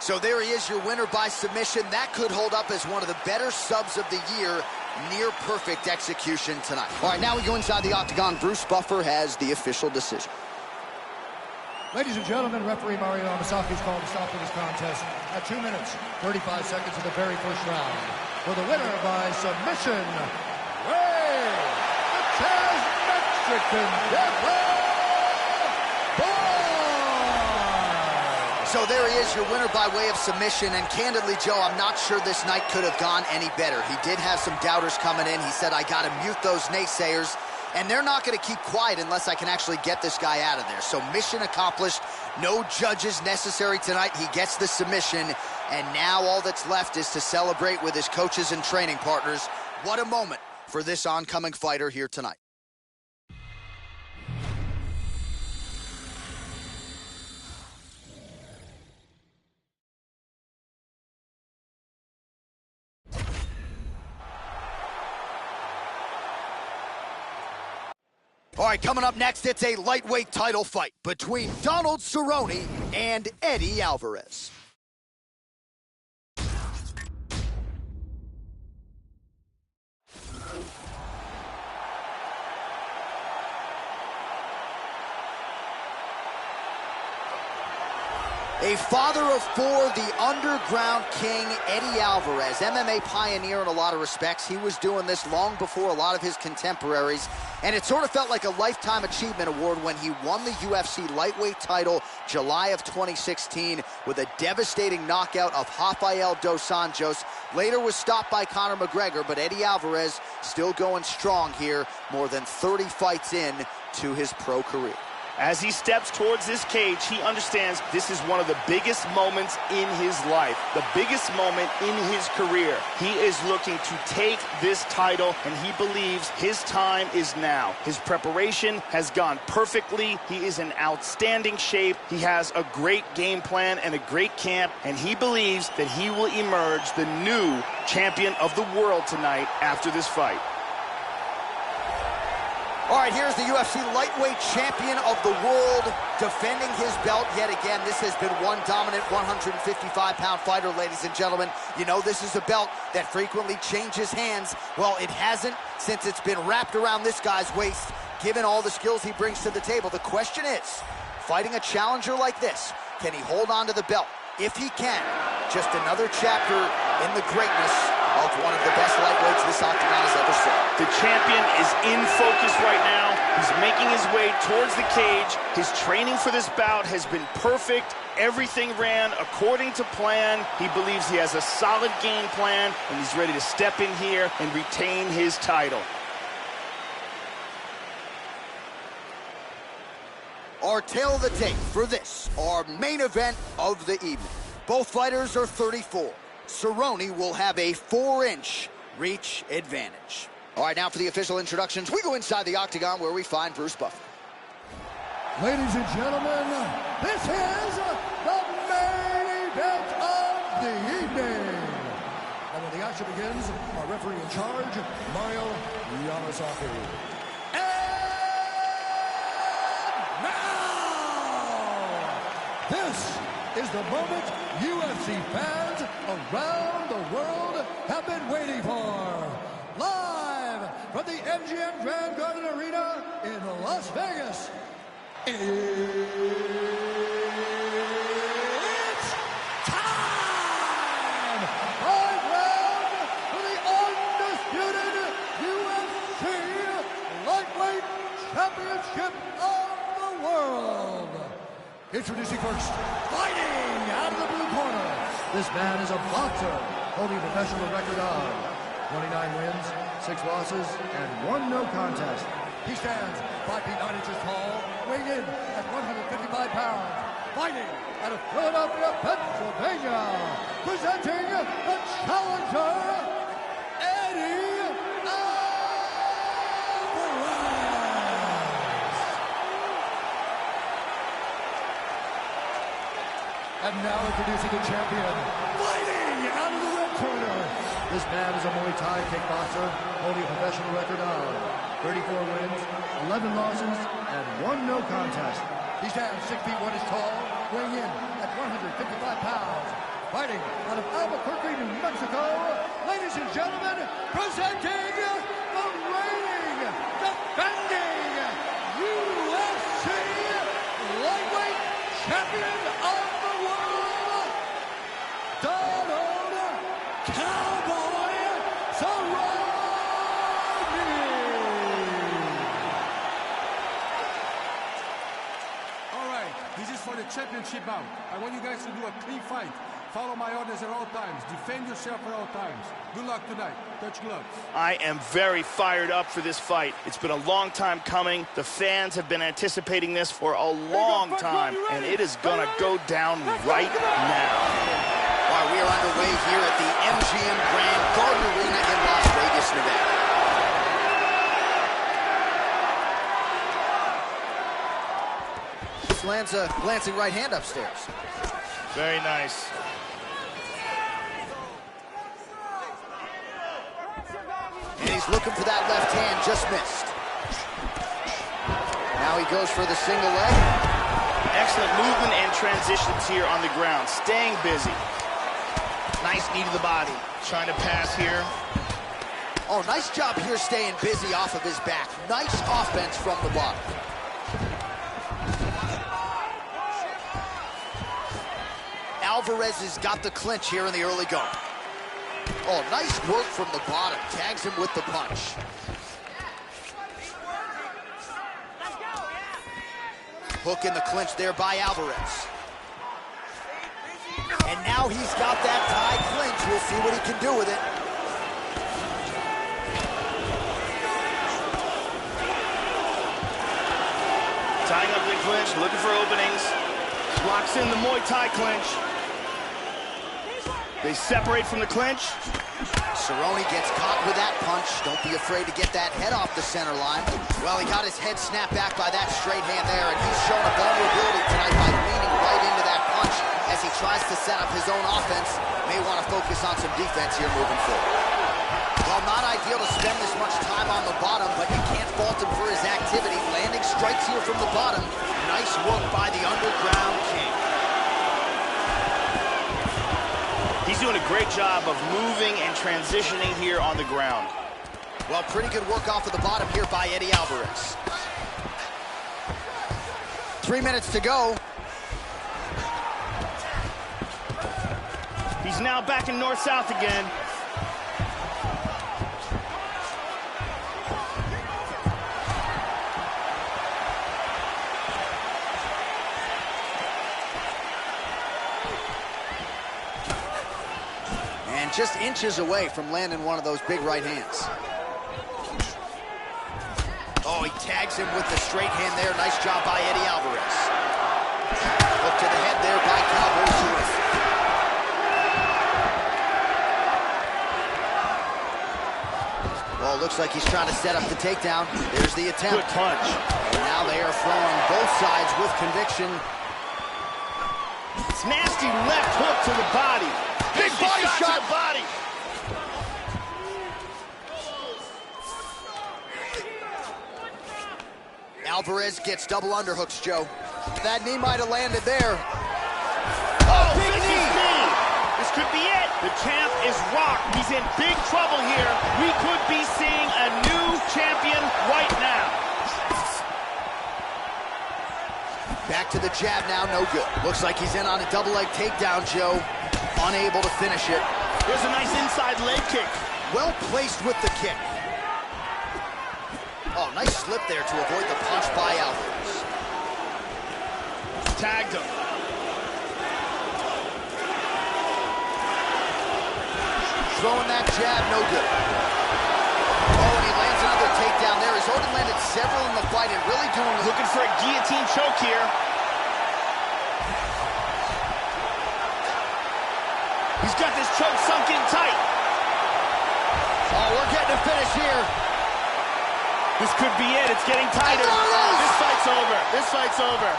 So there he is, your winner by submission. That could hold up as one of the better subs of the year. Near perfect execution tonight. All right, now we go inside the octagon. Bruce Buffer has the official decision. Ladies and gentlemen, referee Mario Amasaki's called to stop this contest at 2 minutes, 35 seconds of the very first round. For the winner by submission, Mexican So there he is, your winner by way of submission, and candidly, Joe, I'm not sure this night could have gone any better. He did have some doubters coming in. He said, I got to mute those naysayers, and they're not going to keep quiet unless I can actually get this guy out of there. So mission accomplished. No judges necessary tonight. He gets the submission, and now all that's left is to celebrate with his coaches and training partners. What a moment for this oncoming fighter here tonight. All right, coming up next, it's a lightweight title fight between Donald Cerrone and Eddie Alvarez. A father of four, the underground king, Eddie Alvarez, MMA pioneer in a lot of respects. He was doing this long before a lot of his contemporaries, and it sort of felt like a Lifetime Achievement Award when he won the UFC lightweight title July of 2016 with a devastating knockout of Rafael dos Anjos. Later was stopped by Conor McGregor, but Eddie Alvarez still going strong here, more than 30 fights in to his pro career. As he steps towards this cage, he understands this is one of the biggest moments in his life, the biggest moment in his career. He is looking to take this title, and he believes his time is now. His preparation has gone perfectly. He is in outstanding shape. He has a great game plan and a great camp, and he believes that he will emerge the new champion of the world tonight after this fight. All right, here's the UFC lightweight champion of the world defending his belt yet again. This has been one dominant 155-pound fighter, ladies and gentlemen. You know, this is a belt that frequently changes hands. Well, it hasn't since it's been wrapped around this guy's waist, given all the skills he brings to the table. The question is, fighting a challenger like this, can he hold on to the belt? If he can, just another chapter in the greatness of one of the best lightweights this octagon has ever seen. The champion is in focus right now. He's making his way towards the cage. His training for this bout has been perfect. Everything ran according to plan. He believes he has a solid game plan, and he's ready to step in here and retain his title. Our tale of the tape for this, our main event of the evening. Both fighters are 34. Cerrone will have a 4-inch reach advantage. All right, now for the official introductions, we go inside the octagon where we find Bruce Buffer. Ladies and gentlemen, this is the main event of the evening. And when the action begins, our referee in charge, Mario Yamasaki. This is the moment UFC fans around the world have been waiting for. Live from the MGM Grand Garden Arena in Las Vegas. It's time! 5 rounds for the undisputed UFC Lightweight Championship of the World. Introducing first, fighting out of the blue corner. This man is a boxer, holding a professional record of 29 wins, 6 losses, and 1 no contest. He stands 5 feet 9 inches tall, weighing in at 155 pounds. Fighting out of Philadelphia, Pennsylvania. Presenting the challenger, Eddie And now introducing the champion, fighting out of the red corner. This man is a Muay Thai kickboxer, holding a professional record of 34 wins, 11 losses, and 1 no contest. He stands 6 feet 1 inch tall, weighing in at 155 pounds. Fighting out of Albuquerque, New Mexico. Ladies and gentlemen, presenting the reigning, defending UFC lightweight champion of the world, Donald Cowboy Cerrone. All right, this is for the championship bout. I want you guys to do a clean fight. Follow my orders at all times. Defend yourself at all times. Good luck tonight. Touch gloves. I am very fired up for this fight. It's been a long time coming. The fans have been anticipating this for a long time, and it is gonna go down right now. All right, we are underway here at the MGM Grand Garden Arena in Las Vegas, Nevada. Lands a glancing right hand upstairs. Very nice. And he's looking for that left hand, just missed. Now he goes for the single leg. Excellent movement and transitions here on the ground. Staying busy. Nice knee to the body. Trying to pass here. Oh, nice job here staying busy off of his back. Nice offense from the bottom. Alvarez has got the clinch here in the early going. Oh, nice work from the bottom. Tags him with the punch. Hook in the clinch there by Alvarez. And now he's got that tie clinch. We'll see what he can do with it. Tying up the clinch, looking for openings. Locks in the Muay Thai clinch. They separate from the clinch. Cerrone gets caught with that punch. Don't be afraid to get that head off the center line. Well, he got his head snapped back by that straight hand there, and he's shown a vulnerability tonight by leaning right into that punch as he tries to set up his own offense. May want to focus on some defense here moving forward. Well, not ideal to spend this much time on the bottom, but you can't fault him for his activity. Landing strikes here from the bottom. Nice work by the underground king. He's doing a great job of moving and transitioning here on the ground. Well, pretty good work off of the bottom here by Eddie Alvarez. 3 minutes to go. He's now back in north-south again. Just inches away from landing one of those big right hands. Oh, he tags him with the straight hand there. Nice job by Eddie Alvarez. Hook to the head there by Cowboy Cerrone. Well, it looks like he's trying to set up the takedown. There's the attempt. Good punch. And now they are throwing both sides with conviction. It's nasty left hook to the body. Big body shot. To the body. Alvarez gets double underhooks, Joe. That knee might have landed there. Oh, big knee. This could be it. The champ is rocked. He's in big trouble here. We could be seeing a new champion right now. Back to the jab now, no good. Looks like he's in on a double leg takedown, Joe. Unable to finish it. There's a nice inside leg kick. Well placed with the kick. Oh, nice slip there to avoid the punch by Alvarez. Tagged him. Throwing that jab, no good. Oh, and he lands another takedown there. He's already landed several in the fight and really doing... Looking for a guillotine choke here. He's got this choke sunk in tight. Oh, we're getting a finish here. This could be it. It's getting tighter. This fight's over. This fight's over.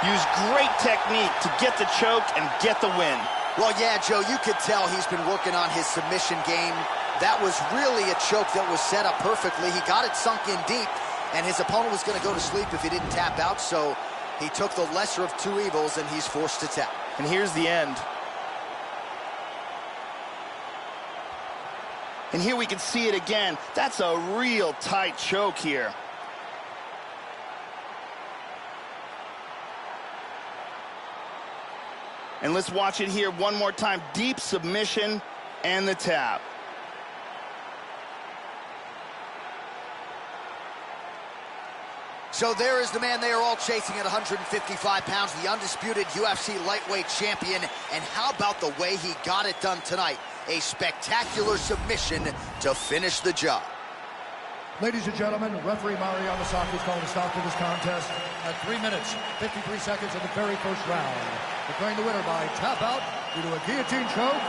Use great technique to get the choke and get the win. Well, yeah, Joe, you could tell he's been working on his submission game. That was really a choke that was set up perfectly. He got it sunk in deep, and his opponent was going to go to sleep if he didn't tap out, so he took the lesser of two evils, and he's forced to tap. And here's the end. And here we can see it again. That's a real tight choke here. And let's watch it here one more time. Deep submission and the tap. So there is the man they are all chasing at 155 pounds, the undisputed UFC lightweight champion. And how about the way he got it done tonight? A spectacular submission to finish the job. Ladies and gentlemen, referee Mario Yamasaki is calling a stop to this contest at 3 minutes, 53 seconds of the very first round. Declaring the winner by tap out due to a guillotine choke,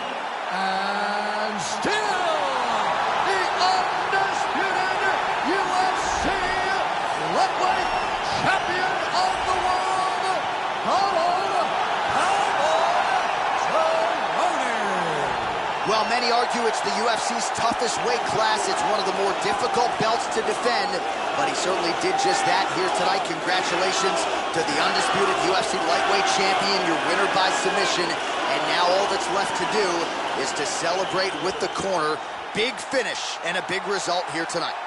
and still the undisputed UFC lightweight champion of the world, Cowboy Cerrone. Well, many argue it's the UFC's toughest weight class. It's one of the more difficult belts to defend, but he certainly did just that here tonight. Congratulations to the undisputed UFC lightweight champion, your winner by submission. And now all that's left to do is to celebrate with the corner. Big finish and a big result here tonight.